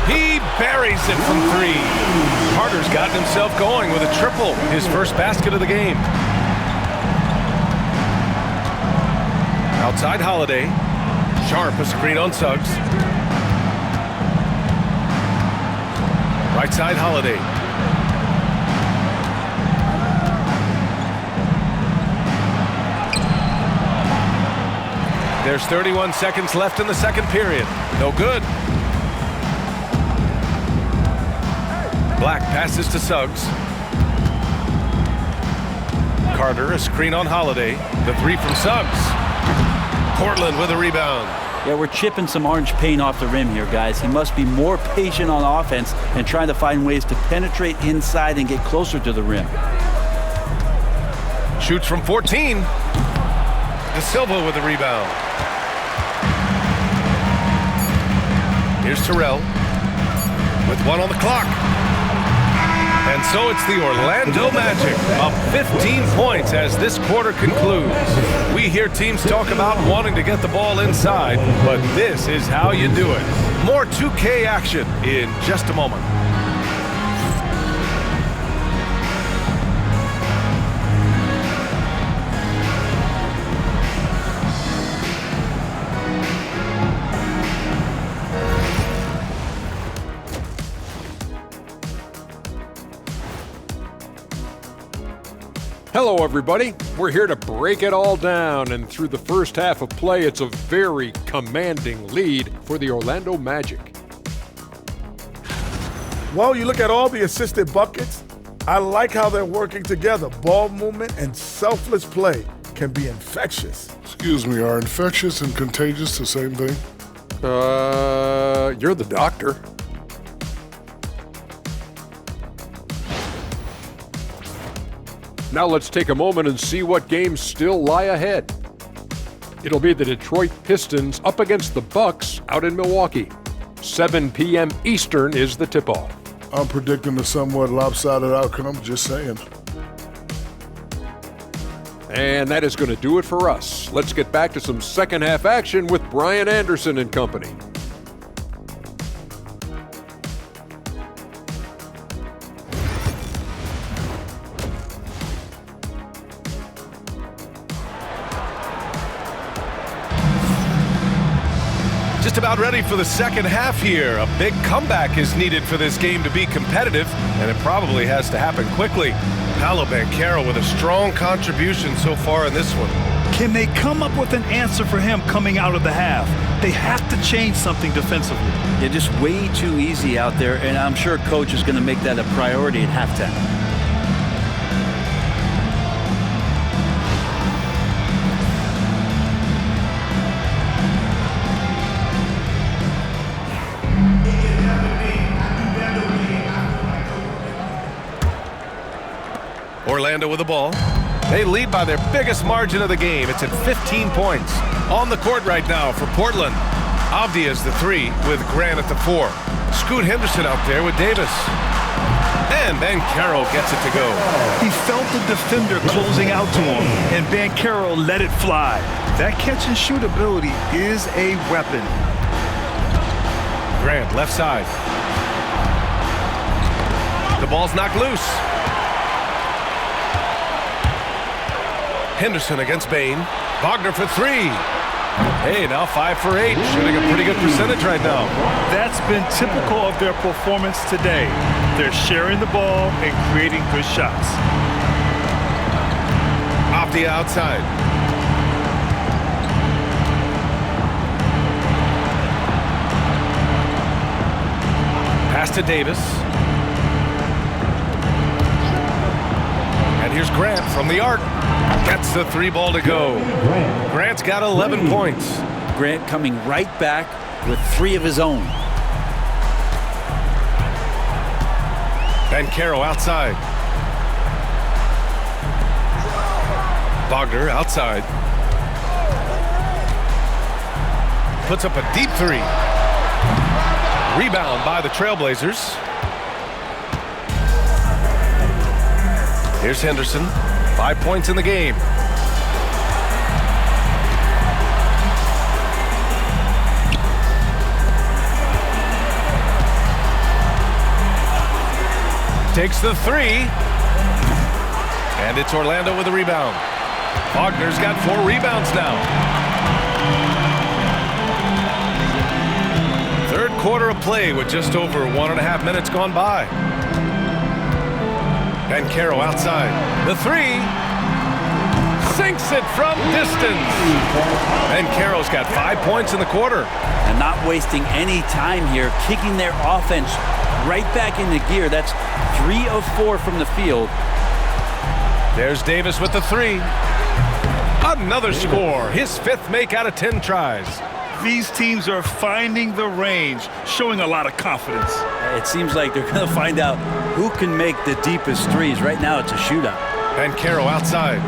He buries it from 3. Carter's gotten himself going with a triple. His first basket of the game. Outside Holiday. Sharp, a screen on Suggs. Right side Holiday. There's 31 seconds left in the second period. No good. Black passes to Suggs. Carter, a screen on Holiday. The 3 from Suggs. Portland with a rebound. Yeah, we're chipping some orange paint off the rim here, guys. He must be more patient on offense and trying to find ways to penetrate inside and get closer to the rim. Shoots from 14. De Silva with a rebound. Here's Terrell with 1 on the clock. And so it's the Orlando Magic up 15 points as this quarter concludes. We hear teams talk about wanting to get the ball inside, but this is how you do it. More 2K action in just a moment. Hello, everybody. We're here to break it all down, and through the first half of play, it's a very commanding lead for the Orlando Magic. Well, you look at all the assisted buckets, I like how they're working together. Ball movement and selfless play can be infectious. Excuse me, are infectious and contagious the same thing? You're the doctor. Now let's take a moment and see what games still lie ahead. It'll be the Detroit Pistons up against the Bucks out in Milwaukee. 7 p.m. Eastern is the tip-off. I'm predicting a somewhat lopsided outcome, just saying. And that is going to do it for us. Let's get back to some second half action with Brian Anderson and company. Just about ready for the second half here. A big comeback is needed for this game to be competitive, and it probably has to happen quickly. Paolo Banchero with a strong contribution so far in this one. Can they come up with an answer for him coming out of the half? They have to change something defensively. They're just way too easy out there, and I'm sure coach is going to make that a priority at halftime. Orlando with the ball. They lead by their biggest margin of the game. It's at 15 points. On the court right now for Portland. Avdia's the 3 with Grant at the 4. Scoot Henderson out there with Davis. And Banchero gets it to go. He felt the defender closing out to him, and Banchero let it fly. That catch and shoot ability is a weapon. Grant left side. The ball's knocked loose. Henderson against Bain. Wagner for 3. Hey, now 5 for 8. Shooting a pretty good percentage right now. That's been typical of their performance today. They're sharing the ball and creating good shots. Off the outside. Pass to Davis. And here's Grant from the arc. Gets the 3 ball to go. Grant's got 11 points. Grant coming right back with 3 of his own. Banchero outside. Wagner outside. Puts up a deep 3. Rebound by the TrailBlazers. Here's Henderson. 5 points in the game. Takes the 3. And it's Orlando with a rebound. Wagner's got 4 rebounds now. Third quarter of play with just over 1.5 minutes gone by. Banchero outside. The 3. Sinks it from distance. Banchero's got 5 points in the quarter. And not wasting any time here, kicking their offense right back into gear. That's 3 of 4 from the field. There's Davis with the 3. Another score. His 5th make out of 10 tries. These teams are finding the range, showing a lot of confidence. It seems like they're going to find out who can make the deepest threes. Right now, it's a shootout. Banchero outside.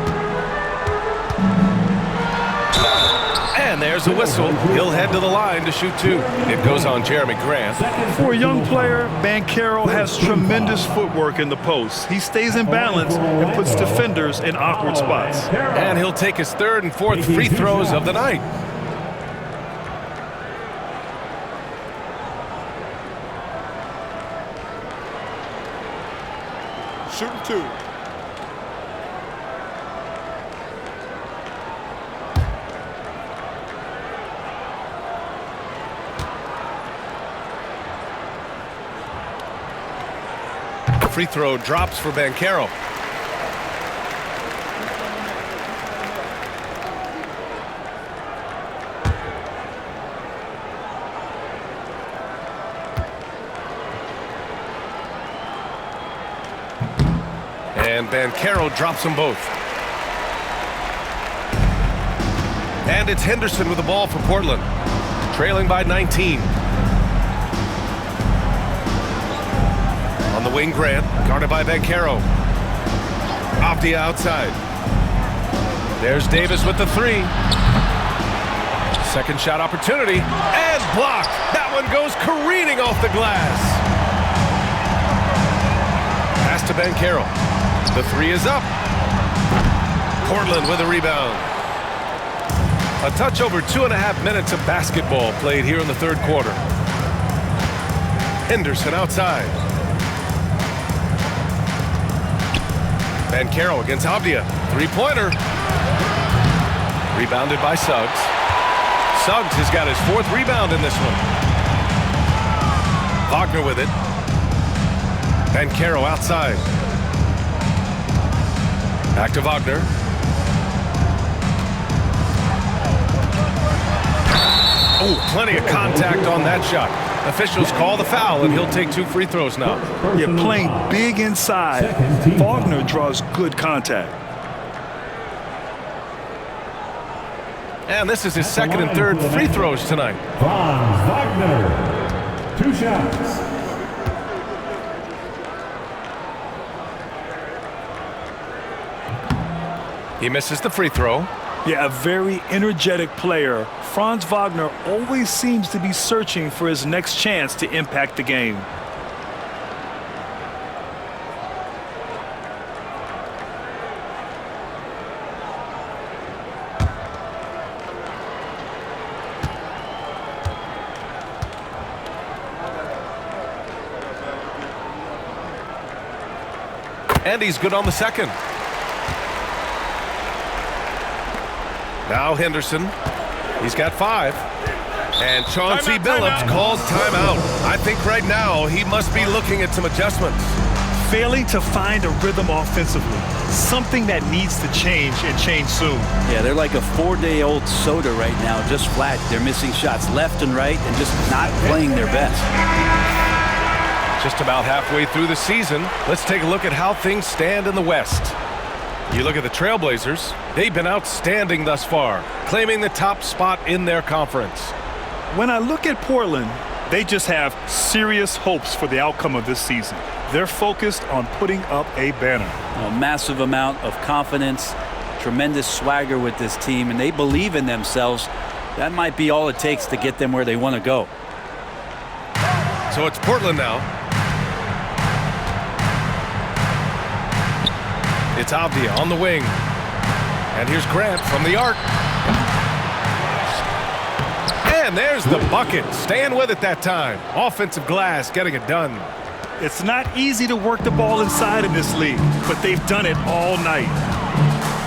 And there's a whistle. He'll head to the line to shoot 2. It goes on Jeremy Grant. For a young player, Banchero has tremendous footwork in the post. He stays in balance and puts defenders in awkward spots. And he'll take his 3rd and 4th free throws of the night. Shooting 2. Free throw drops for Banchero. And Banchero drops them both. And it's Henderson with the ball for Portland, trailing by 19. On the wing, Grant, guarded by Banchero. Avdia outside. There's Davis with the three. Second shot opportunity, and blocked. That one goes careening off the glass. Pass to Banchero. The three is up. Portland with a rebound. A touch over 2.5 minutes of basketball played here in the third quarter. Henderson outside. Banchero against Avdia. Three-pointer. Rebounded by Suggs. Suggs has got his 4th rebound in this one. Wagner with it. Banchero outside. Back to Wagner. Oh, plenty of contact on that shot. Officials call the foul, and he'll take 2 free throws now. Yeah, playing big inside. Wagner draws good contact. And this is his 2nd and 3rd free throws tonight. Franz Wagner, 2 shots. He misses the free throw. Yeah, a very energetic player. Franz Wagner always seems to be searching for his next chance to impact the game. And he's good on the second. Now Henderson. He's got 5. And Chauncey Billups calls timeout. I think right now he must be looking at some adjustments. Failing to find a rhythm offensively. Something that needs to change and change soon. Yeah, they're like a 4-day-old soda right now, just flat. They're missing shots left and right and just not playing their best. Just about halfway through the season, let's take a look at how things stand in the West. You look at the TrailBlazers, they've been outstanding thus far, claiming the top spot in their conference. When I look at Portland, they just have serious hopes for the outcome of this season. They're focused on putting up a banner. A massive amount of confidence, tremendous swagger with this team, and they believe in themselves. That might be all it takes to get them where they want to go. So it's Portland now. It's Avdia on the wing. And here's Grant from the arc. And there's the bucket. Staying with it that time. Offensive glass getting it done. It's not easy to work the ball inside in this league, but they've done it all night.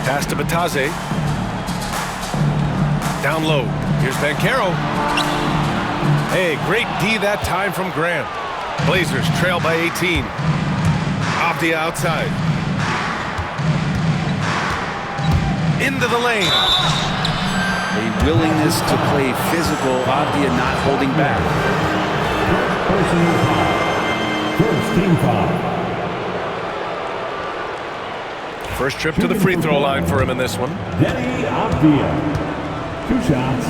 Pass to Bataze. Down low. Here's Banchero. Hey, great D that time from Grant. Blazers trail by 18. Avdia outside. Into the lane. A willingness to play physical, Avdia not holding back. First team foul. First trip to the free throw line for him in this one. Denny Avdia, 2 shots.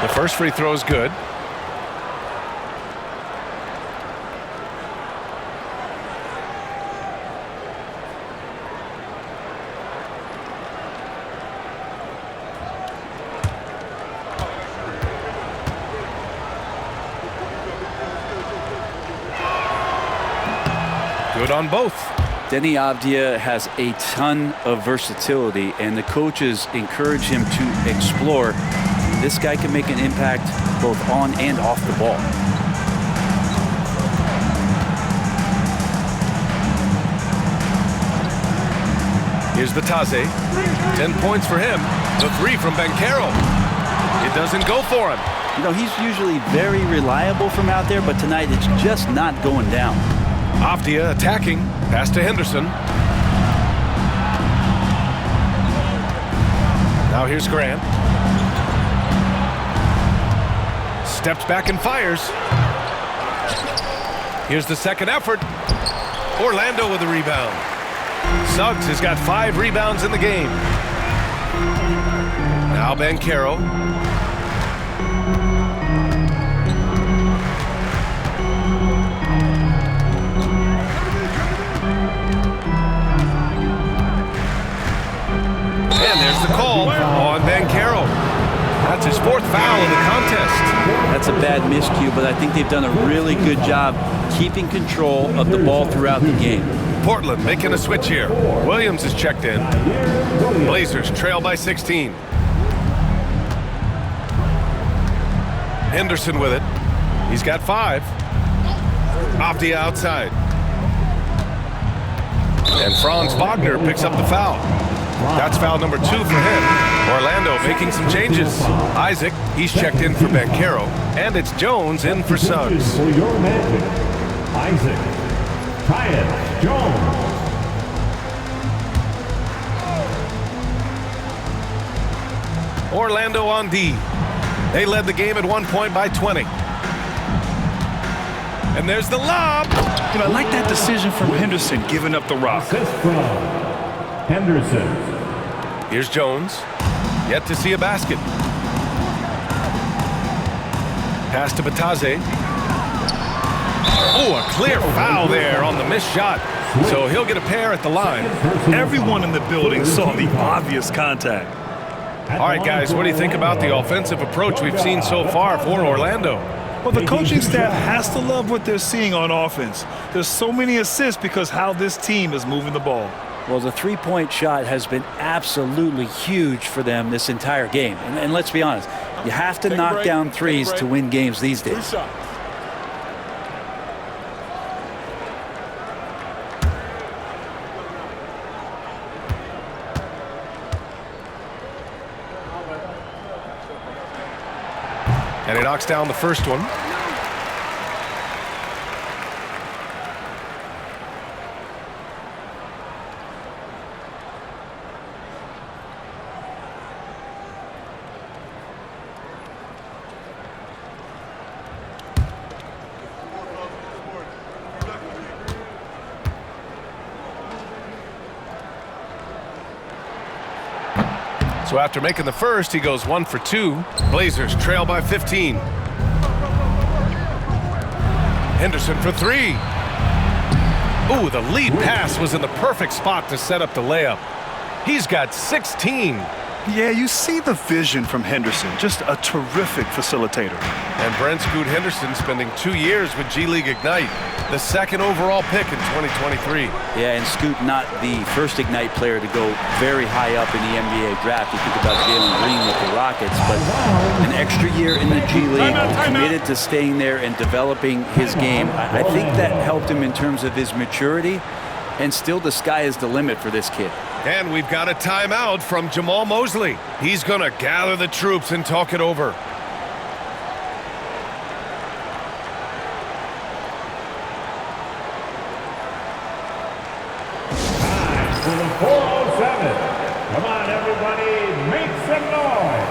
The first free throw is good. Good on both. Denny Avdia has a ton of versatility, and the coaches encourage him to explore. This guy can make an impact both on and off the ball. Here's Bataze. 10 points for him. The 3 from Banchero. It doesn't go for him. You know, he's usually very reliable from out there, but tonight it's just not going down. Avdia attacking. Pass to Henderson. Now here's Grant. Steps back and fires. Here's the second effort. Orlando with a rebound. Suggs has got 5 rebounds in the game. Now Banchero. And there's the call on Banchero. That's his 4th foul in the contest. That's a bad miscue, but I think they've done a really good job keeping control of the ball throughout the game. Portland making a switch here. Williams is checked in. Blazers trail by 16. Henderson with it. He's got 5. Off the outside. And Franz Wagner picks up the foul. That's foul number 2 for him. Orlando making some changes. Isaac, he's checked in for Banchero. And it's Jones in for Suggs. For your Magic, Isaac Tyus Jones. Orlando on D. They led the game at one point by 20. And there's the lob. You know, I like that decision from Henderson, giving up the rock. Assist from Henderson. Here's Jones. Yet to see a basket. Pass to Batase. Oh, a clear foul there on the missed shot. So he'll get a pair at the line. Everyone in the building saw the obvious contact. All right, guys, what do you think about the offensive approach we've seen so far for Orlando? Well, the coaching staff has to love what they're seeing on offense. There's so many assists because how this team is moving the ball. Well, the three-point shot has been absolutely huge for them this entire game. And let's be honest, you have to knock down threes to win games these days. And he knocks down the first one. So after making the first, he goes 1 for 2. Blazers trail by 15. Henderson for 3. Ooh, the lead pass was in the perfect spot to set up the layup. He's got 16. Yeah, you see the vision from Henderson. Just a terrific facilitator. And Brent Scoot Henderson spending 2 years with G League Ignite, the 2nd overall pick in 2023. Yeah, and Scoot not the first Ignite player to go very high up in the NBA draft. You think about Jalen Green with the Rockets, but an extra year in the G League, committed to staying there and developing his game. I think that helped him in terms of his maturity, and still the sky is the limit for this kid. And we've got a timeout from Jamal Mosley. He's going to gather the troops and talk it over. For the 407. Come on, everybody, make some noise.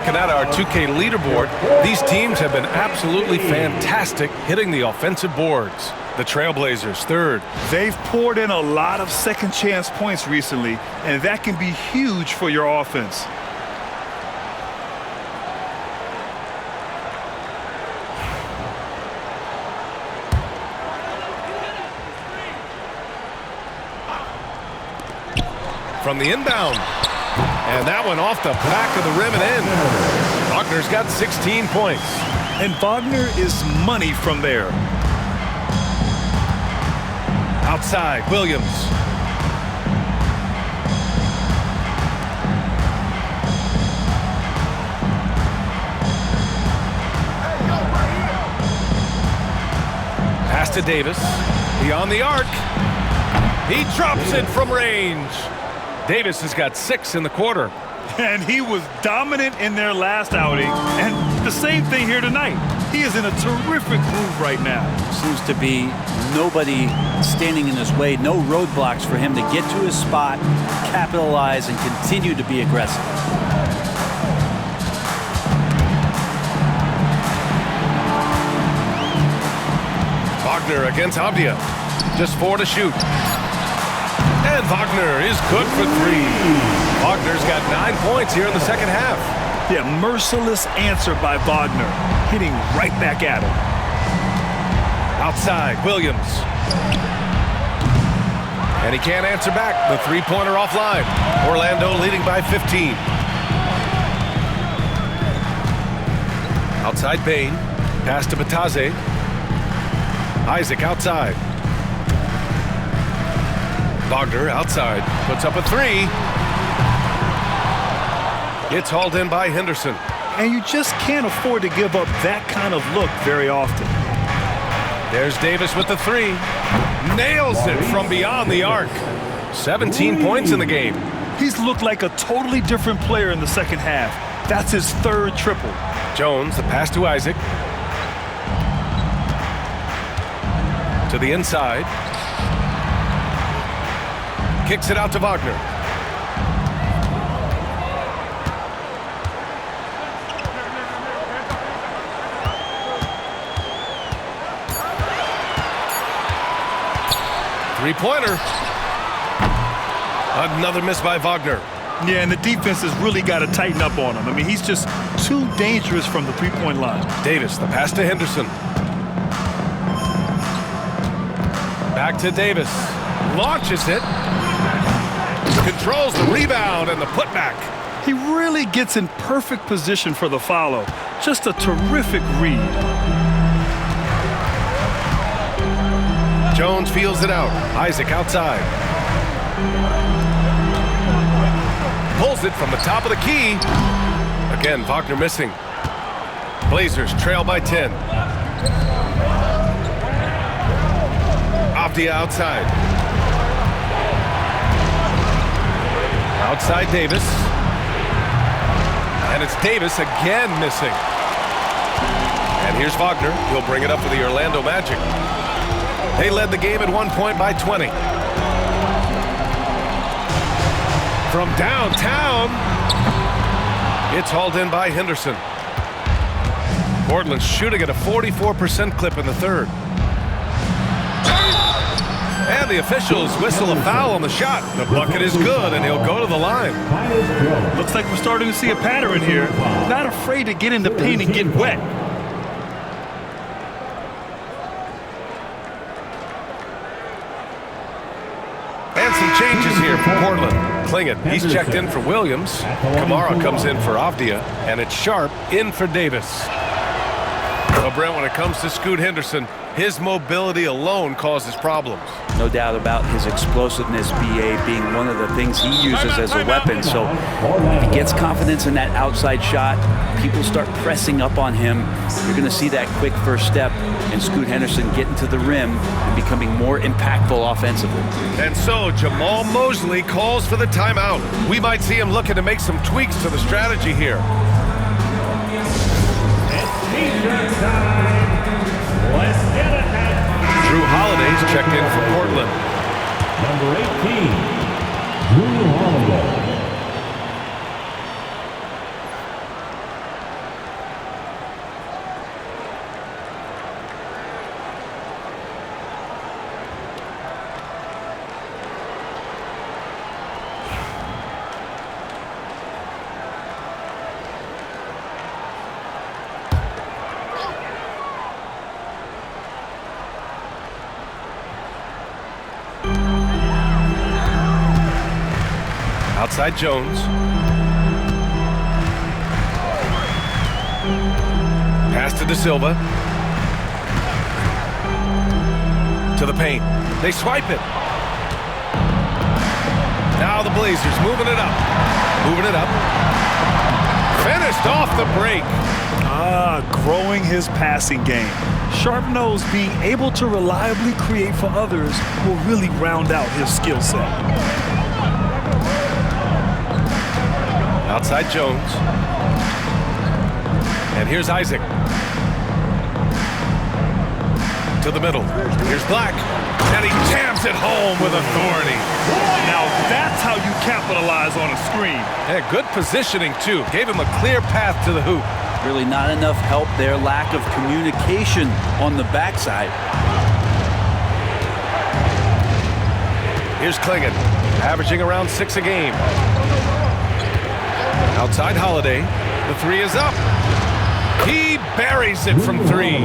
Looking at our 2K leaderboard, these teams have been absolutely fantastic hitting the offensive boards. The TrailBlazers third. They've poured in a lot of second chance points recently, and that can be huge for your offense. From the inbound. And that one off the back of the rim and in. Wagner's got 16 points. And Wagner is money from there. Outside, Williams. Pass to Davis. Beyond the arc. He drops it from range. Davis has got 6 in the quarter. And he was dominant in their last outing. And the same thing here tonight. He is in a terrific groove right now. Seems to be nobody standing in his way, no roadblocks for him to get to his spot, capitalize, and continue to be aggressive. Wagner against Avdia. Just 4 to shoot. And Wagner is good for 3. Wagner's got 9 points here in the second half. Yeah, merciless answer by Wagner, hitting right back at him. Outside, Williams. And he can't answer back. The three-pointer offline. Orlando leading by 15. Outside, Bain. Pass to Bataze. Isaac outside. Wagner outside. Puts up a 3. It's hauled in by Henderson. And you just can't afford to give up that kind of look very often. There's Davis with the 3. Nails it from beyond the arc. 17 points in the game. He's looked like a totally different player in the second half. That's his 3rd triple. Jones, the pass to Isaac. To the inside. Kicks it out to Wagner. Three-pointer. Another miss by Wagner. Yeah, and the defense has really got to tighten up on him. I mean, he's just too dangerous from the three-point line. Davis, the pass to Henderson. Back to Davis. Launches it. Controls the rebound and the putback. He really gets in perfect position for the follow. Just a terrific read. Jones feels it out. Isaac outside. Pulls it from the top of the key. Again, Wagner missing. Blazers trail by 10. Avdia outside. Outside Davis. And it's Davis again missing. And here's Wagner. He'll bring it up for the Orlando Magic. They led the game at 1 point by 20. From downtown, it's hauled in by Henderson. Portland's shooting at a 44% clip in the third. And the officials whistle a foul on the shot. The bucket is good, and he'll go to the line. Looks like we're starting to see a pattern here. Not afraid to get in the paint and get wet. And some changes here for Portland. Klingett, he's checked in for Williams. Kamara comes in for Avdia, and it's Sharp in for Davis. Well, Brent, when it comes to Scoot Henderson, his mobility alone causes problems. No doubt about his explosiveness, BA, being one of the things he uses as a weapon. So if he gets confidence in that outside shot, people start pressing up on him. You're going to see that quick first step and Scoot Henderson getting to the rim and becoming more impactful offensively. And so Jamal Mosley calls for the timeout. We might see him looking to make some tweaks to the strategy here. Drew Holiday's checked in for Portland. Number 18, Drew Holiday. Outside Jones. Pass to De Silva. To the paint. They swipe it. Now the Blazers moving it up. Moving it up. Finished off the break. Growing his passing game. Sharp knows being able to reliably create for others will really round out his skill set. Outside Jones. And here's Isaac. To the middle. Here's Black. And he jams it home with authority. Now that's how you capitalize on a screen. Yeah, good positioning, too. Gave him a clear path to the hoop. Really not enough help there. Lack of communication on the backside. Here's Klingon, averaging around 6 a game. Outside Holiday. The three is up. He buries it from 3.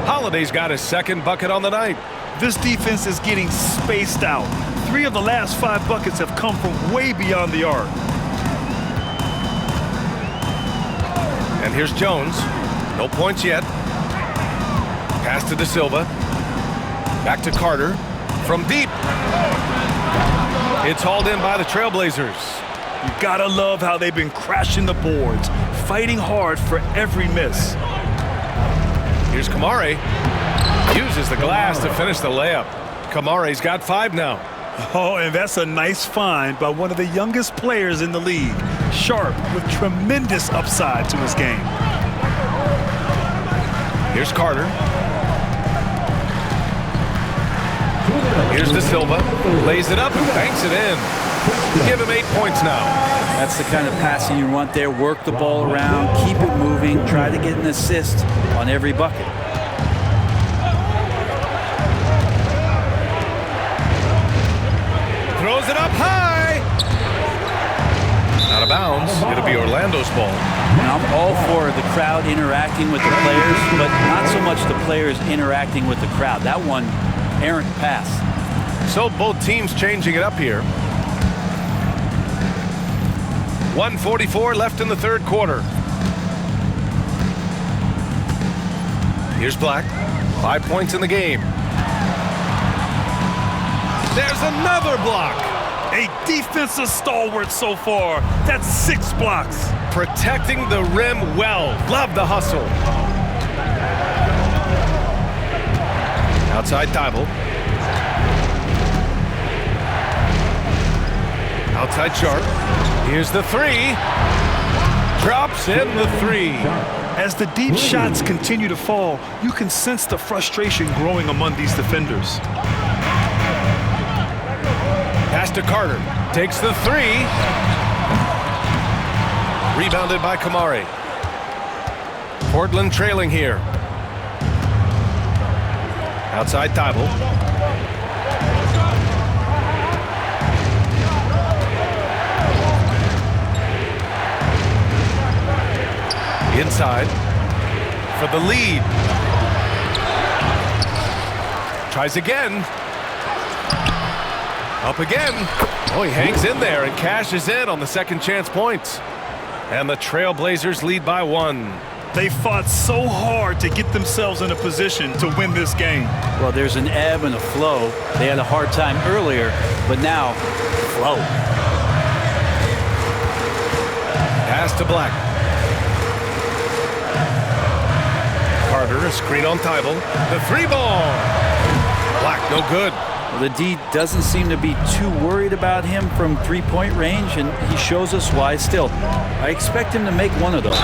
Holiday's got his second bucket on the night. This defense is getting spaced out. 3 of the last 5 buckets have come from way beyond the arc. And here's Jones. No points yet. Pass to De Silva. Back to Carter. From deep. It's hauled in by the TrailBlazers. You gotta love how they've been crashing the boards, fighting hard for every miss. Here's Kamare. Uses the glass to finish the layup. Kamare's got 5 now. Oh, and that's a nice find by one of the youngest players in the league. Sharp with tremendous upside to his game. Here's Carter. Here's De Silva. Lays it up and banks it in. Give him 8 points now. That's the kind of passing you want there. Work the ball around, keep it moving, try to get an assist on every bucket. Throws it up high. Out of bounds. It'll be Orlando's ball. And I'm all for the crowd interacting with the players, but not so much the players interacting with the crowd. That one, errant pass. So both teams changing it up here. 1:44 left in the third quarter. Here's Black. 5 points in the game. There's another block. A defensive stalwart so far. That's 6 blocks. Protecting the rim well. Love the hustle. Outside Thibault. Outside Sharp. Here's the 3. Drops in the 3. As the deep shots continue to fall, you can sense the frustration growing among these defenders. Pass to Carter. Takes the 3. Rebounded by Kamare. Portland trailing here. Outside Thibault. Inside for the lead. Tries again. Up again. Oh, he hangs in there and cashes in on the second chance points. And the TrailBlazers lead by 1. They fought so hard to get themselves in a position to win this game. Well, there's an ebb and a flow. They had a hard time earlier, but now, flow. Pass to Black. Carter, a screen on Thibault. The 3 ball. Black, no good. Well, the D doesn't seem to be too worried about him from three-point range, and he shows us why still. I expect him to make one of those.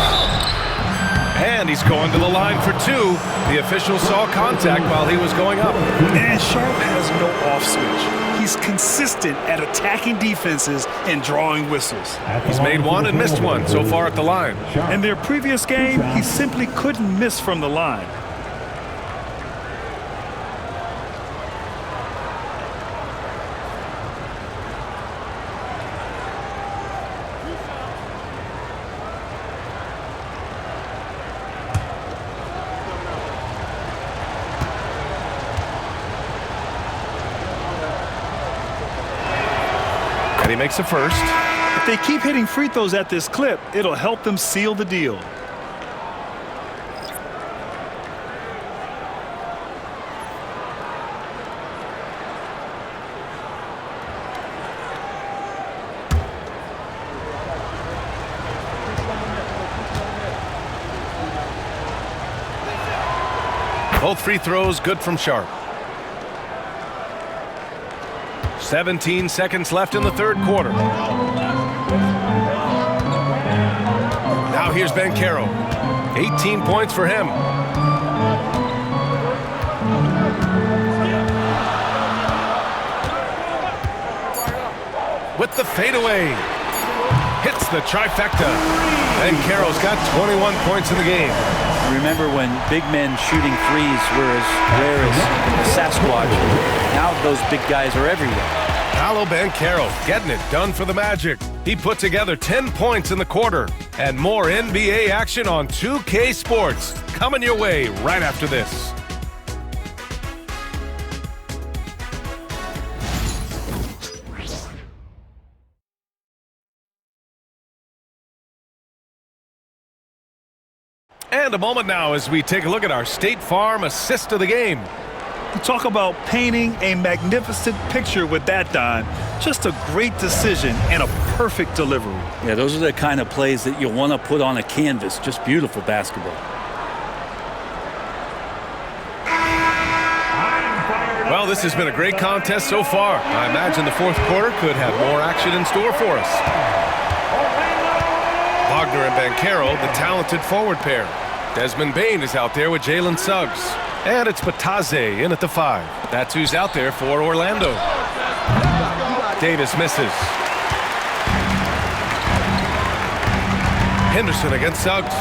And he's going to the line for 2. The official saw contact while he was going up. And Sharp has no off switch. He's consistent at attacking defenses and drawing whistles. He's made 1 and missed 1 so far at the line. In their previous game, he simply couldn't miss from the line. And he makes a first. If they keep hitting free throws at this clip, it'll help them seal the deal. Both free throws good from Sharp. 17 seconds left in the third quarter. Now here's Banchero. 18 points for him. With the fadeaway. Hits the trifecta. Banchero's got 21 points in the game. Remember when big men shooting threes were as rare as Sasquatch? Now those big guys are everywhere. Paolo Banchero getting it done for the Magic. He put together 10 points in the quarter. And more NBA action on 2K Sports. Coming your way right after this. And a moment now as we take a look at our State Farm assist of the game. Talk about painting a magnificent picture with that, Don. Just a great decision and a perfect delivery. Yeah, those are the kind of plays that you want to put on a canvas. Just beautiful basketball. Well, this has been a great contest so far. I imagine the fourth quarter could have more action in store for us. Wagner and Banchero, the talented forward pair. Desmond Bane is out there with Jalen Suggs. And it's Batadze in at the 5. That's who's out there for Orlando. Davis misses. Henderson against Suggs.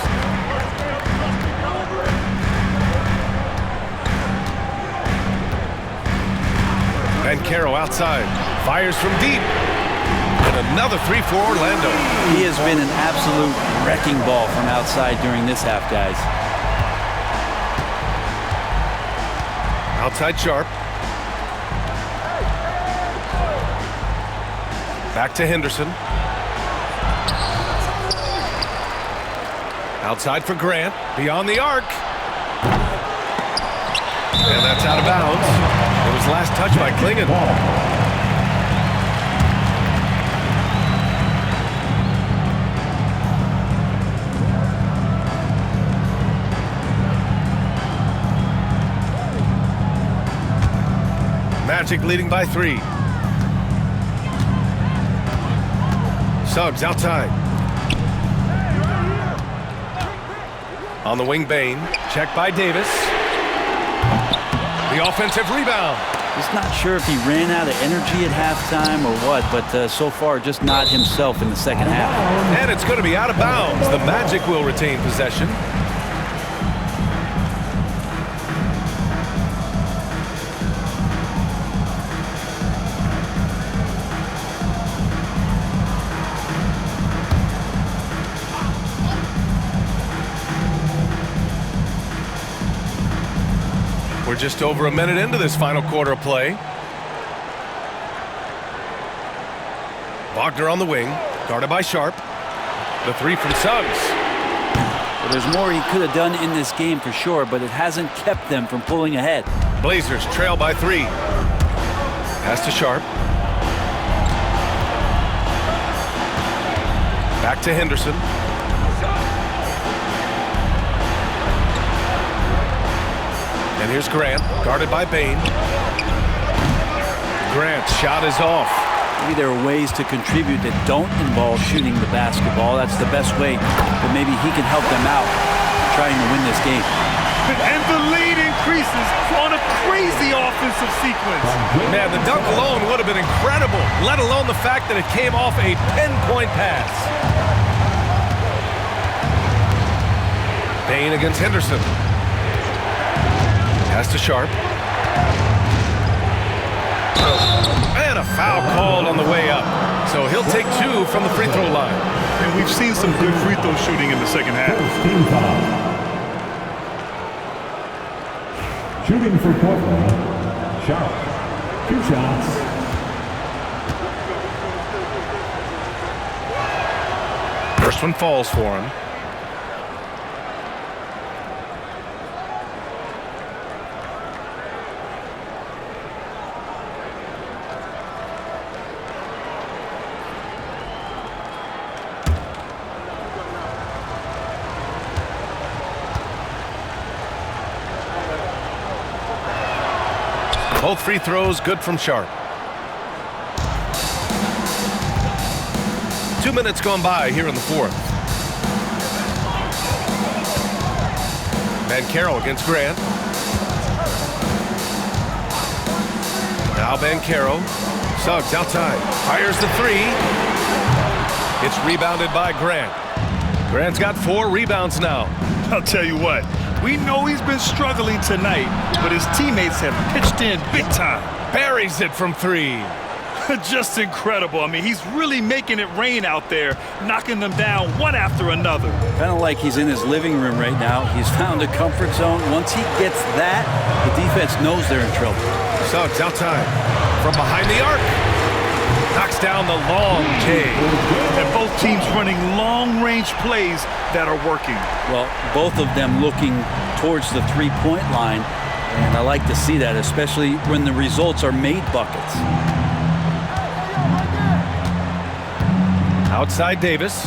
Banchero outside. Fires from deep. And another three for Orlando. He has been an absolute wrecking ball from outside during this half, guys. Outside Sharp. Back to Henderson. Outside for Grant. Beyond the arc. And that's out of bounds. It was last touched by Klingon. Magic leading by 3. Suggs outside. On the wing, Bane. Checked by Davis. The offensive rebound. Just not sure if he ran out of energy at halftime or what, but so far just not himself in the second half. And it's going to be out of bounds. The Magic will retain possession. We're just over a minute into this final quarter of play. Wagner on the wing, guarded by Sharp. The 3 from Suggs. Well, there's more he could have done in this game for sure, but it hasn't kept them from pulling ahead. Blazers trail by 3. Pass to Sharp. Back to Henderson. And here's Grant, guarded by Bane. Grant's shot is off. Maybe there are ways to contribute that don't involve shooting the basketball. That's the best way, but maybe he can help them out trying to win this game. And the lead increases on a crazy offensive sequence. Man, the dunk alone would have been incredible, let alone the fact that it came off a pinpoint pass. Bane against Henderson. Pass to Sharp. And a foul called on the way up. So he'll take 2 from the free throw line. And we've seen some good free throw shooting in the second half. Shooting for Portland, Sharp. 2 shots. First one falls for him. Both free throws good from Sharp. 2 minutes gone by here in the fourth. Banchero against Grant. Now Banchero. Suggs outside. Fires the three. It's rebounded by Grant. Grant's got 4 rebounds now. I'll tell you what. We know he's been struggling tonight, but his teammates have pitched in big time. Buries it from 3. Just incredible. I mean, he's really making it rain out there, knocking them down one after another. Kind of like he's in his living room right now. He's found a comfort zone. Once he gets that, the defense knows they're in trouble. Suggs outside from behind the arc. Knocks down the long J. And both teams running long-range plays that are working. Well, both of them looking towards the three-point line, and I like to see that, especially when the results are made buckets. Outside Davis.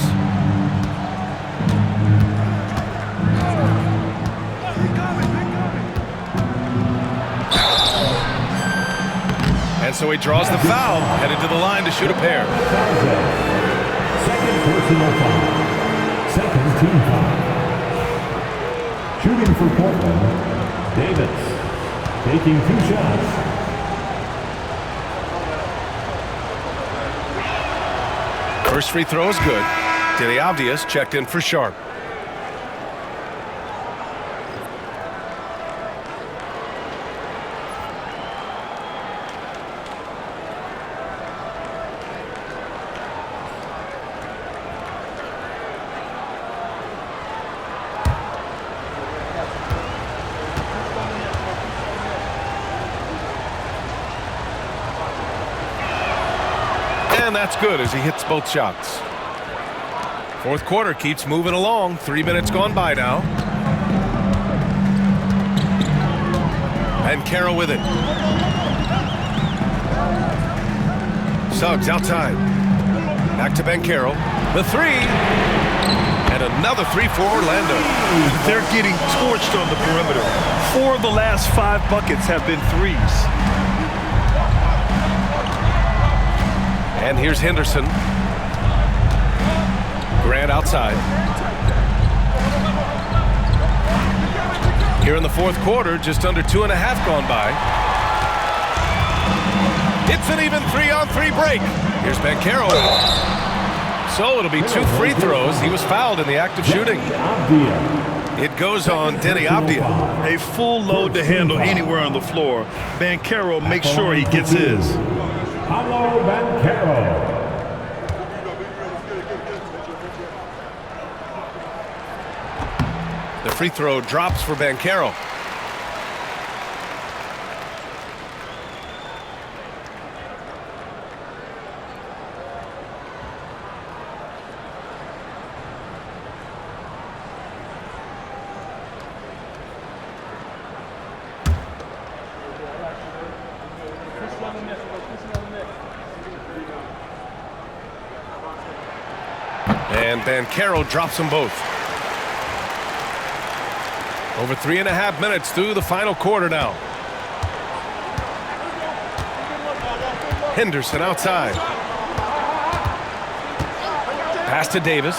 And so he draws the foul, headed to the line to shoot a pair. Second personal foul. Second team foul. Shooting for Portland, Davis. Taking 2 shots. First free throw is good. Denny Avdias checked in for Sharp. And that's good as he hits both shots. Fourth quarter keeps moving along. 3 minutes gone by now. Banchero with it. Suggs outside. Back to Banchero. The 3. And another 3 for Orlando. They're getting torched on the perimeter. 4 of the last 5 buckets have been threes. And here's Henderson. Grant outside. Here in the fourth quarter, just under 2.5 gone by. It's an even 3-on-3 break. Here's Banchero. So it'll be 2 free throws. He was fouled in the act of shooting. It goes on Denny Avdia. A full load to handle anywhere on the floor. Banchero makes sure he gets his. Paolo Banchero. The free throw drops for Banchero. And Banchero drops them both. Over 3.5 minutes through the final quarter now. Henderson outside. Pass to Davis.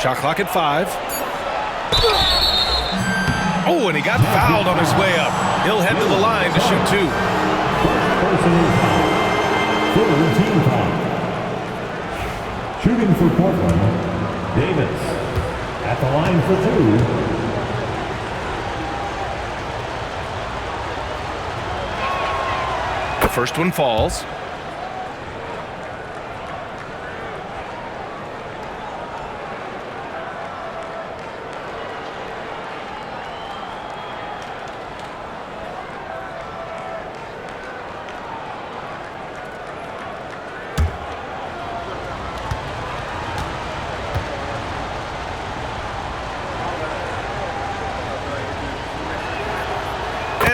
Shot clock at 5. Oh, and he got fouled on his way up. He'll head to the line to shoot 2. Personal foul. Third team foul. Shooting for Portland, Davis. At the line for 2. The first one falls.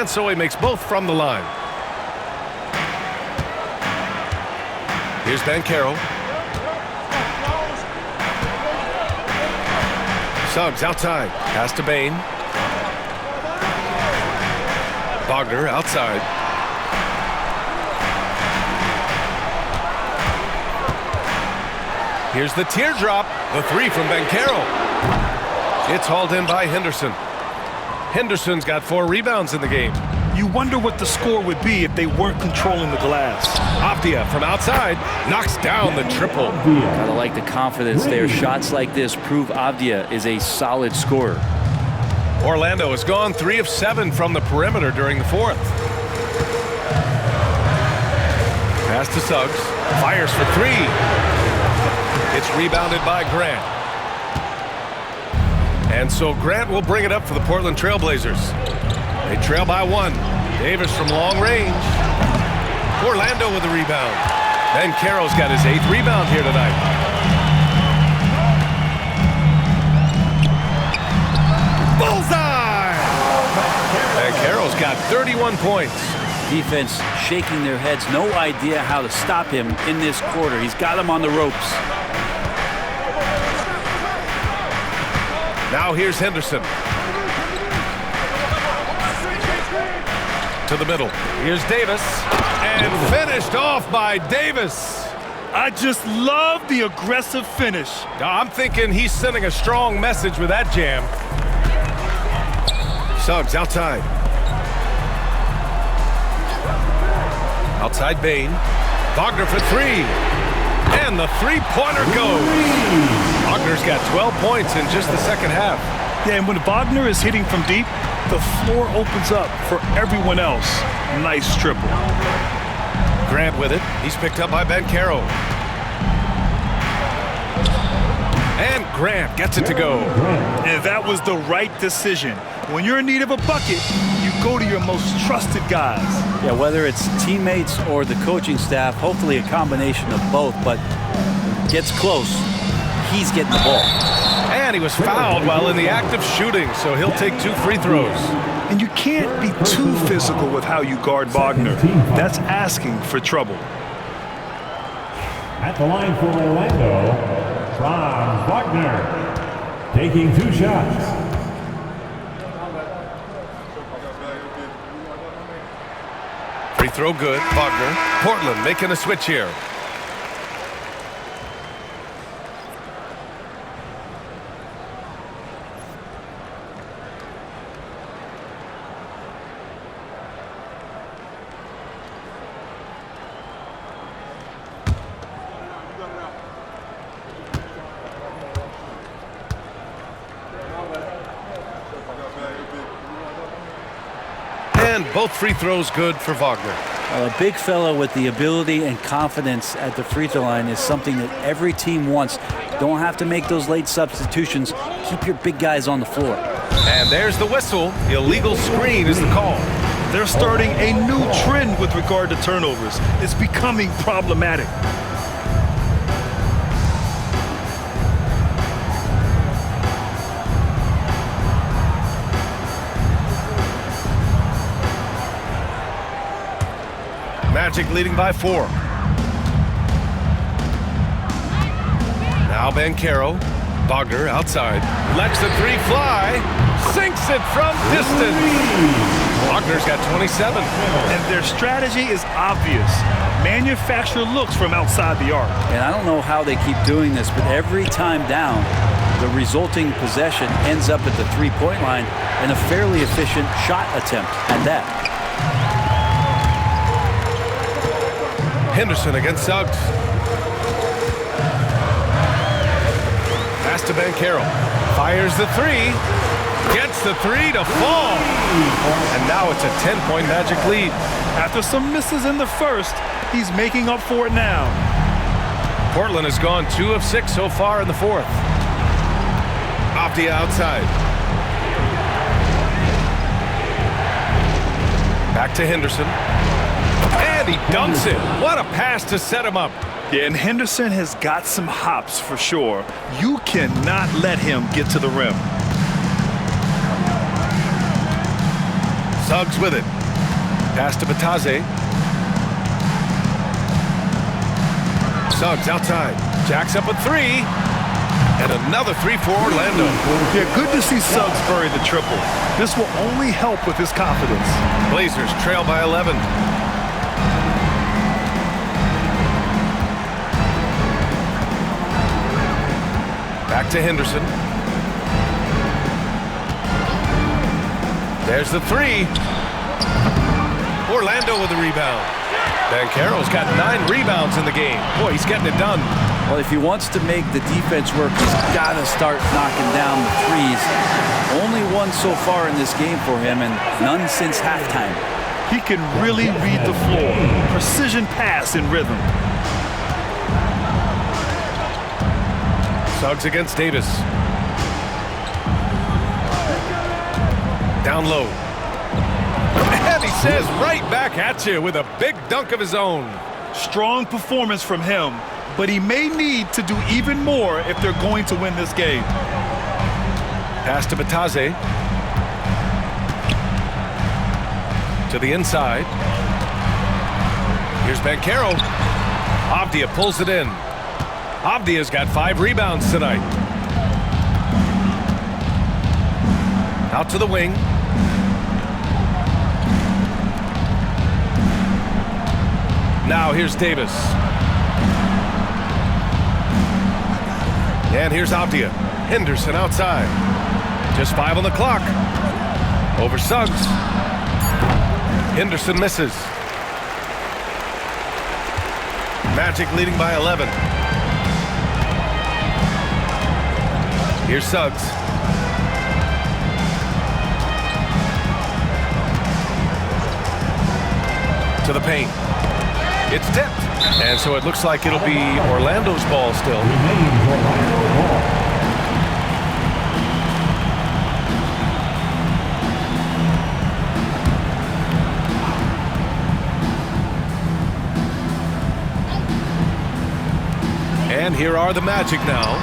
And so he makes both from the line. Here's Banchero. Suggs outside. Pass to Bain. Wagner outside. Here's the teardrop. The three from Banchero. It's hauled in by Henderson. Henderson's got 4 rebounds in the game. You wonder what the score would be if they weren't controlling the glass. Avdia from outside knocks down the triple. Gotta like the confidence there. Shots like this prove Avdia is a solid scorer. Orlando has gone 3 of 7 from the perimeter during the 4th. Pass to Suggs. Fires for 3. It's rebounded by Grant. And so Grant will bring it up for the Portland TrailBlazers. They trail by 1. Davis from long range. Orlando with the rebound. Banchero's got his 8th rebound here tonight. Bullseye! Banchero's got 31 points. Defense shaking their heads. No idea how to stop him in this quarter. He's got him on the ropes. Now here's Henderson. To the middle. Here's Davis. And finished off by Davis. I just love the aggressive finish. I'm thinking he's sending a strong message with that jam. Suggs outside. Outside Bain. Wagner for 3. And the three-pointer goes. Wagner's got 12 points in just the second half. Yeah, and when Wagner is hitting from deep, the floor opens up for everyone else. Nice triple. Grant with it. He's picked up by Banchero. And Grant gets it to go. And that was the right decision. When you're in need of a bucket, you go to your most trusted guys. Yeah, whether it's teammates or the coaching staff, hopefully a combination of both, but gets close, he's getting the ball. And he was fouled while in the act of shooting, so he'll take 2 free throws. And you can't be too physical with how you guard Wagner. That's asking for trouble. At the line for Orlando, Franz Wagner, taking 2 shots. Free throw good. Wagner. Portland making a switch here. And both free throws good for Wagner. A big fellow with the ability and confidence at the free throw line is something that every team wants. Don't have to make those late substitutions. Keep your big guys on the floor. And there's the whistle. Illegal screen is the call. They're starting a new trend with regard to turnovers. It's becoming problematic. Magic leading by 4. Now Banchero. Wagner outside. Lets the 3 fly. Sinks it from distance. Wagner's got 27. And their strategy is obvious. Manufacture looks from outside the arc. And I don't know how they keep doing this, but every time down, the resulting possession ends up at the three-point line and a fairly efficient shot attempt at that. Henderson against Suggs. Pass to Banchero. Fires the 3. Gets the 3 to fall. And now it's a 10-point Magic lead. After some misses in the first, he's making up for it now. Portland has gone 2 of 6 so far in the 4th. Avdia outside. Back to Henderson. And he dunks it. What a pass to set him up. Yeah, and Henderson has got some hops for sure. You cannot let him get to the rim. Suggs with it. Pass to Batadze. Suggs outside. Jacks up with 3. And another 3 for Orlando. Yeah, good to see Suggs bury the triple. This will only help with his confidence. Blazers trail by 11. Back to Henderson. There's the 3. Orlando with the rebound. Banchero's got 9 rebounds in the game. Boy, he's getting it done. Well, if he wants to make the defense work, he's got to start knocking down the threes. Only one so far in this game for him, and none since halftime. He can really read the floor. Precision pass in rhythm. Suggs against Davis. Down low. And he says right back at you with a big dunk of his own. Strong performance from him, but he may need to do even more if they're going to win this game. Pass to Batadze. To the inside. Here's Banchero. Avdia pulls it in. Avdia's got 5 rebounds tonight. Out to the wing. Now here's Davis. And here's Avdia. Henderson outside. Just 5 on the clock. Over Suggs. Henderson misses. Magic leading by 11. Here's Suggs. To the paint. It's tipped. And so it looks like it'll be Orlando's ball still. And here are the Magic now.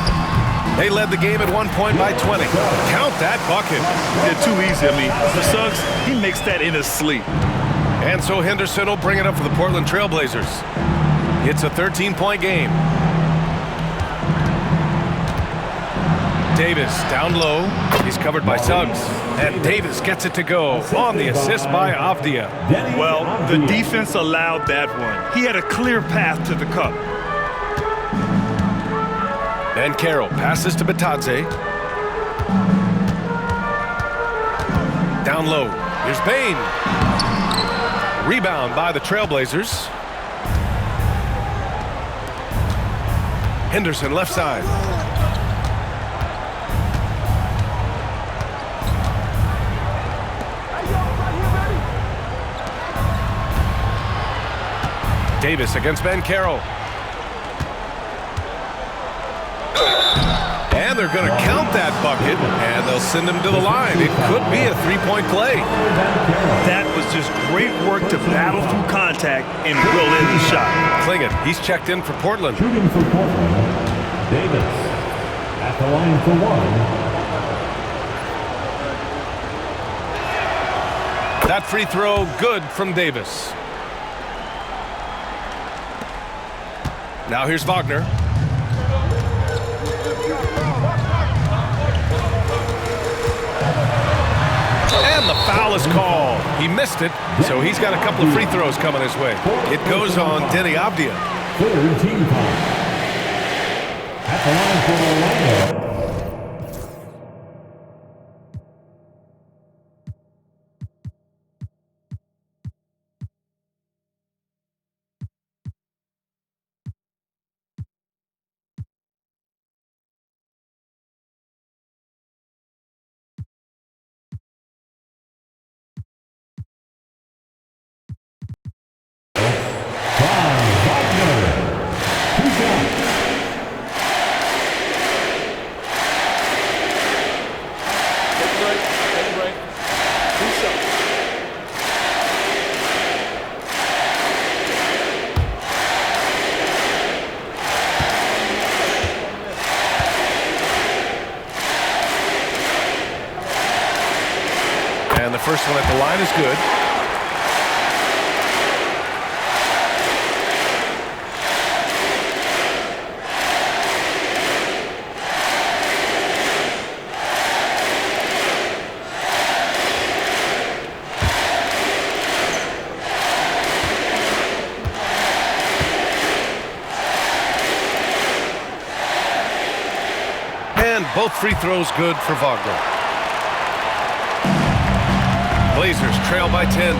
They led the game at one point by 20. Count that bucket. They're too easy. I mean, for Suggs, he makes that in his sleep. And so Henderson will bring it up for the Portland TrailBlazers. It's a 13-point game. Davis down low. He's covered by Suggs. And Davis gets it to go on the assist by Avdia. Well, the defense allowed that one. He had a clear path to the cup. Banchero passes to Batadze. Down low. Here's Bain. Rebound by the TrailBlazers. Henderson left side. Davis against Banchero. And they're going to count that bucket, and they'll send him to the line. It could be a 3-point play. That was just great work to battle through contact and will in the shot. Klingett, he's checked in for Portland. Shooting for Portland, Davis at the line for 1. That free throw good from Davis. Now here's Wagner. And the foul is called. He missed it, so he's got a couple of free throws coming his way. It goes on Denny Avdia. Third team foul. At the line for Orlando. And the first one at the line is good. And both free throws good for Wagner. Blazers trail by 10.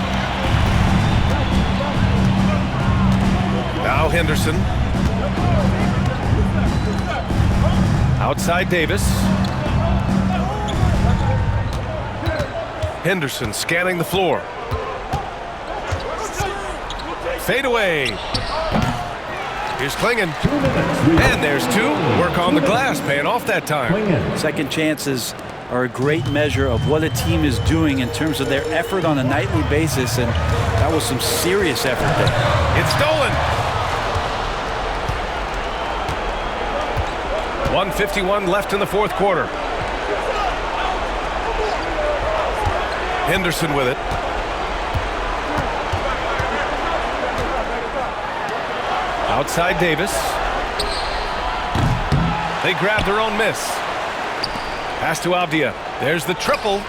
Now Henderson. Outside Davis. Henderson scanning the floor. Fade away. Here's Klingon. And there's two. Work on the glass, paying off that time. Second chances are a great measure of what a team is doing in terms of their effort on a nightly basis, and that was some serious effort there. It's stolen. 1:51 left in the fourth quarter. Henderson with it. Outside Davis. They grab their own miss. Pass to Avdia. There's the triple.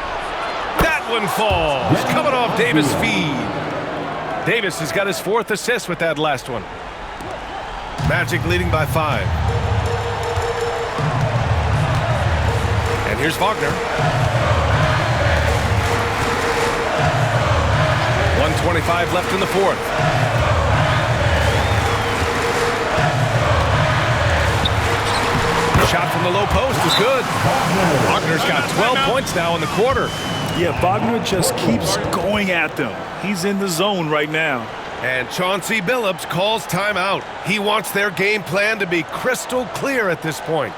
That one falls. Coming off Davis' feed. Davis has got his 4th assist with that last one. Magic leading by 5. And here's Wagner. 1:25 left in the fourth. Shot from the low post is good. Wagner's got 12 points now in the quarter. Yeah, Wagner just keeps going at them. He's in the zone right now. And Chauncey Billups calls timeout. He wants their game plan to be crystal clear at this point.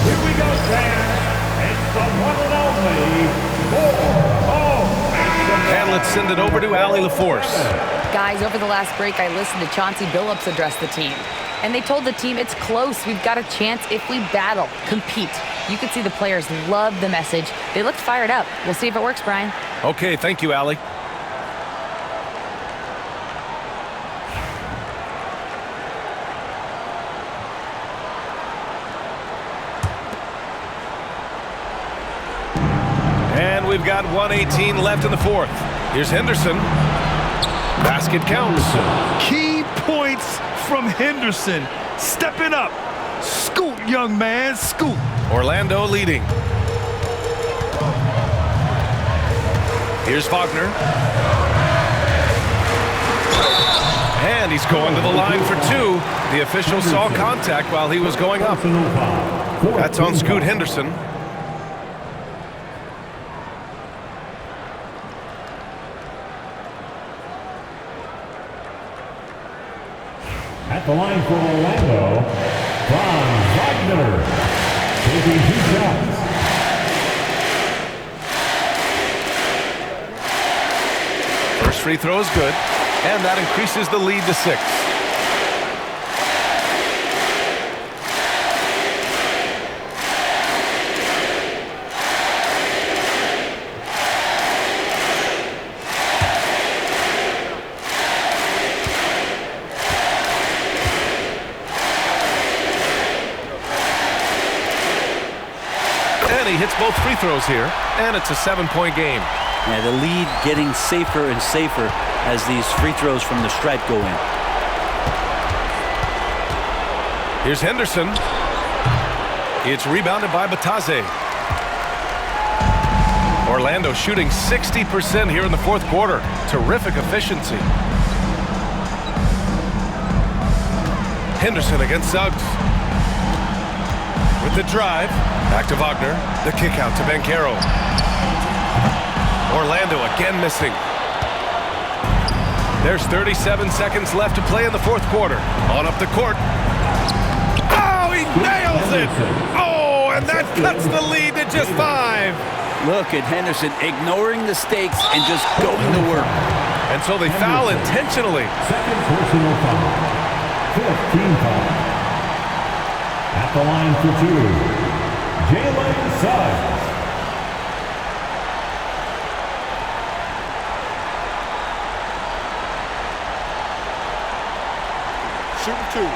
Here we go, fans. It's the one and only 4-0. And let's send it over to Allie LaForce. Guys, over the last break, I listened to Chauncey Billups address the team. And they told the team it's close. We've got a chance if we battle, compete. You could see the players love the message. They looked fired up. We'll see if it works, Brian. Okay, thank you, Allie. And we've got 1:18 left in the fourth. Here's Henderson. Basket counts. Key points from Henderson. Stepping up. Scoot, young man, scoot. Orlando leading. Here's Wagner. And he's going to the line for 2. The official saw contact while he was going up. That's on Scoot Henderson. At the line for Orlando, Von Wagner, taking 2 shots. First free throw is good, and that increases the lead to 6. And he hits both free throws here, and it's a 7-point game. Yeah, the lead getting safer and safer as these free throws from the stripe go in. Here's Henderson. It's rebounded by Bataze. Orlando shooting 60% here in the fourth quarter. Terrific efficiency. Henderson against Suggs. With the drive, back to Wagner. The kick out to Banchero. Orlando again missing. There's 37 seconds left to play in the fourth quarter. On up the court. Oh, he nails it! Oh, and that cuts the lead to just 5. Look at Henderson ignoring the stakes and just going to work. And so they foul intentionally. Second personal foul. 4th team foul. At the line for 2, Jalen Suggs. Shooting 2.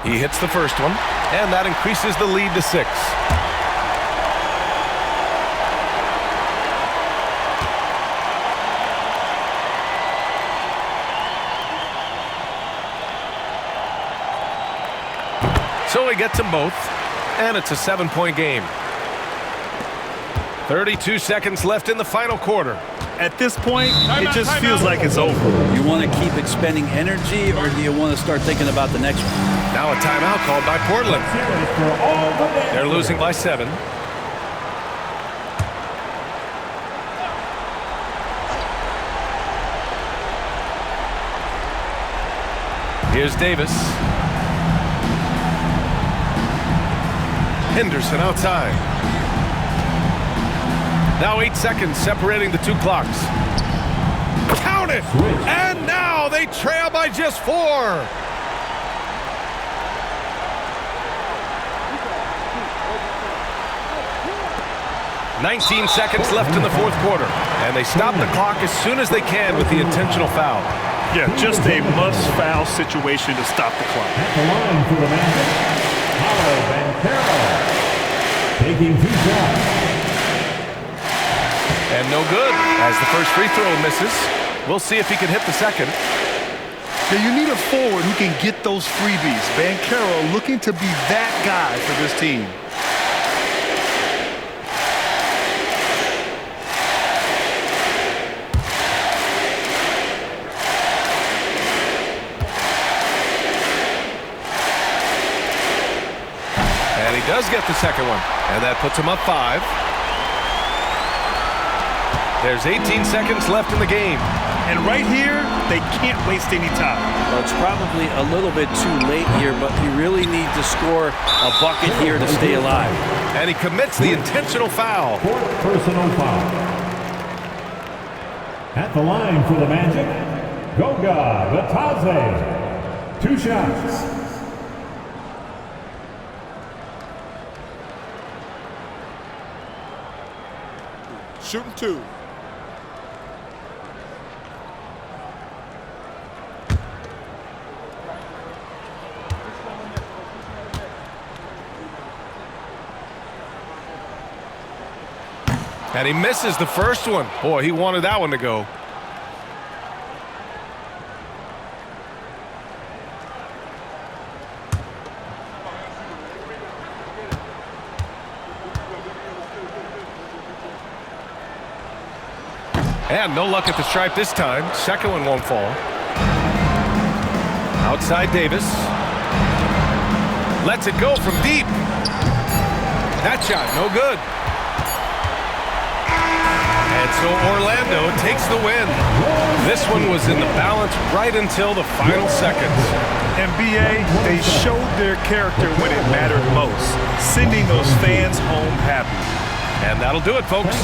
He hits the first one, and that increases the lead to 6. So he gets them both, and it's a 7-point game. 32 seconds left in the final quarter. At this point, it just feels like it's over. You want to keep expending energy, or do you want to start thinking about the next one? Now a timeout called by Portland. They're losing by 7. Here's Davis. Henderson outside. Now 8 seconds separating the two clocks. Count it! And now they trail by just 4. "19 seconds left in the fourth quarter, and they stop the clock as soon as they can with the intentional foul. Yeah, just a must-foul situation to stop the clock. At the line for the Magic, Paolo taking 2 shots. And no good, as the first free throw misses. We'll see if he can hit the second. Yeah, you need a forward who can get those freebies. Banchero looking to be that guy for this team. And he does get the second one, and that puts him up 5. There's 18 seconds left in the game. And right here, they can't waste any time. Well, it's probably a little bit too late here, but you really need to score a bucket here to stay alive. And he commits the intentional foul. 4th personal foul. At the line for the Magic, Goga Batadze. 2 shots. Shooting 2. And he misses the first one. Boy, he wanted that one to go. And no luck at the stripe this time. Second one won't fall. Outside Davis. Lets it go from deep. That shot, no good. And so Orlando takes the win. This one was in the balance right until the final seconds. NBA, they showed their character when it mattered most, sending those fans home happy. And that'll do it, folks.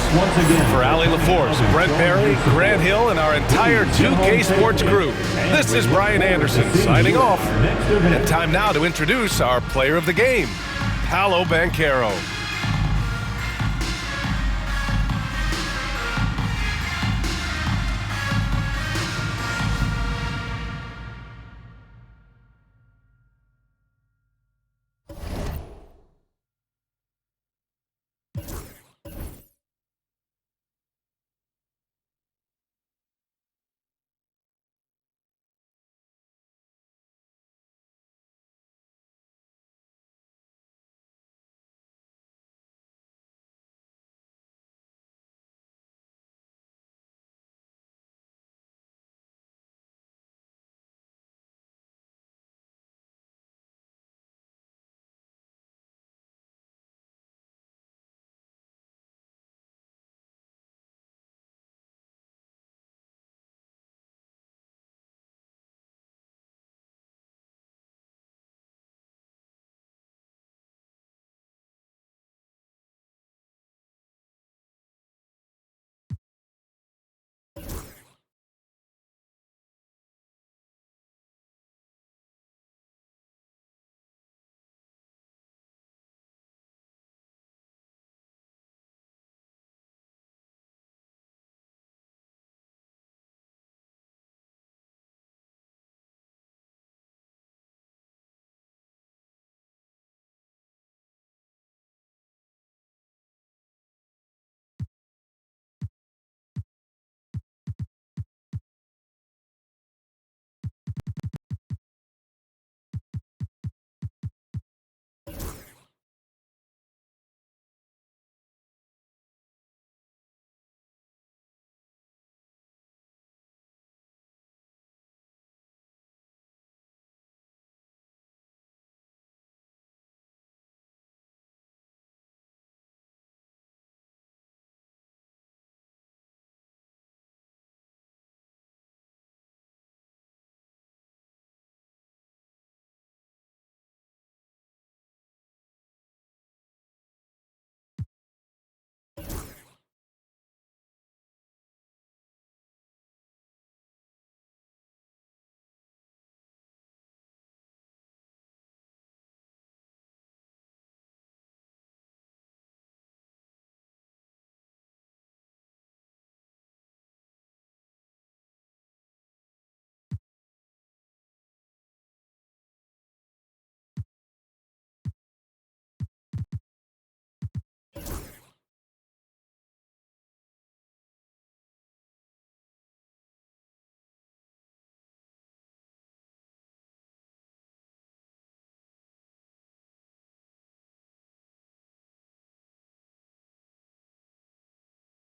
For Allie LaForce, Brent Barry, Grant Hill, and our entire 2K Sports crew, this is Brian Anderson signing off. And time now to introduce our player of the game, Paolo Banchero.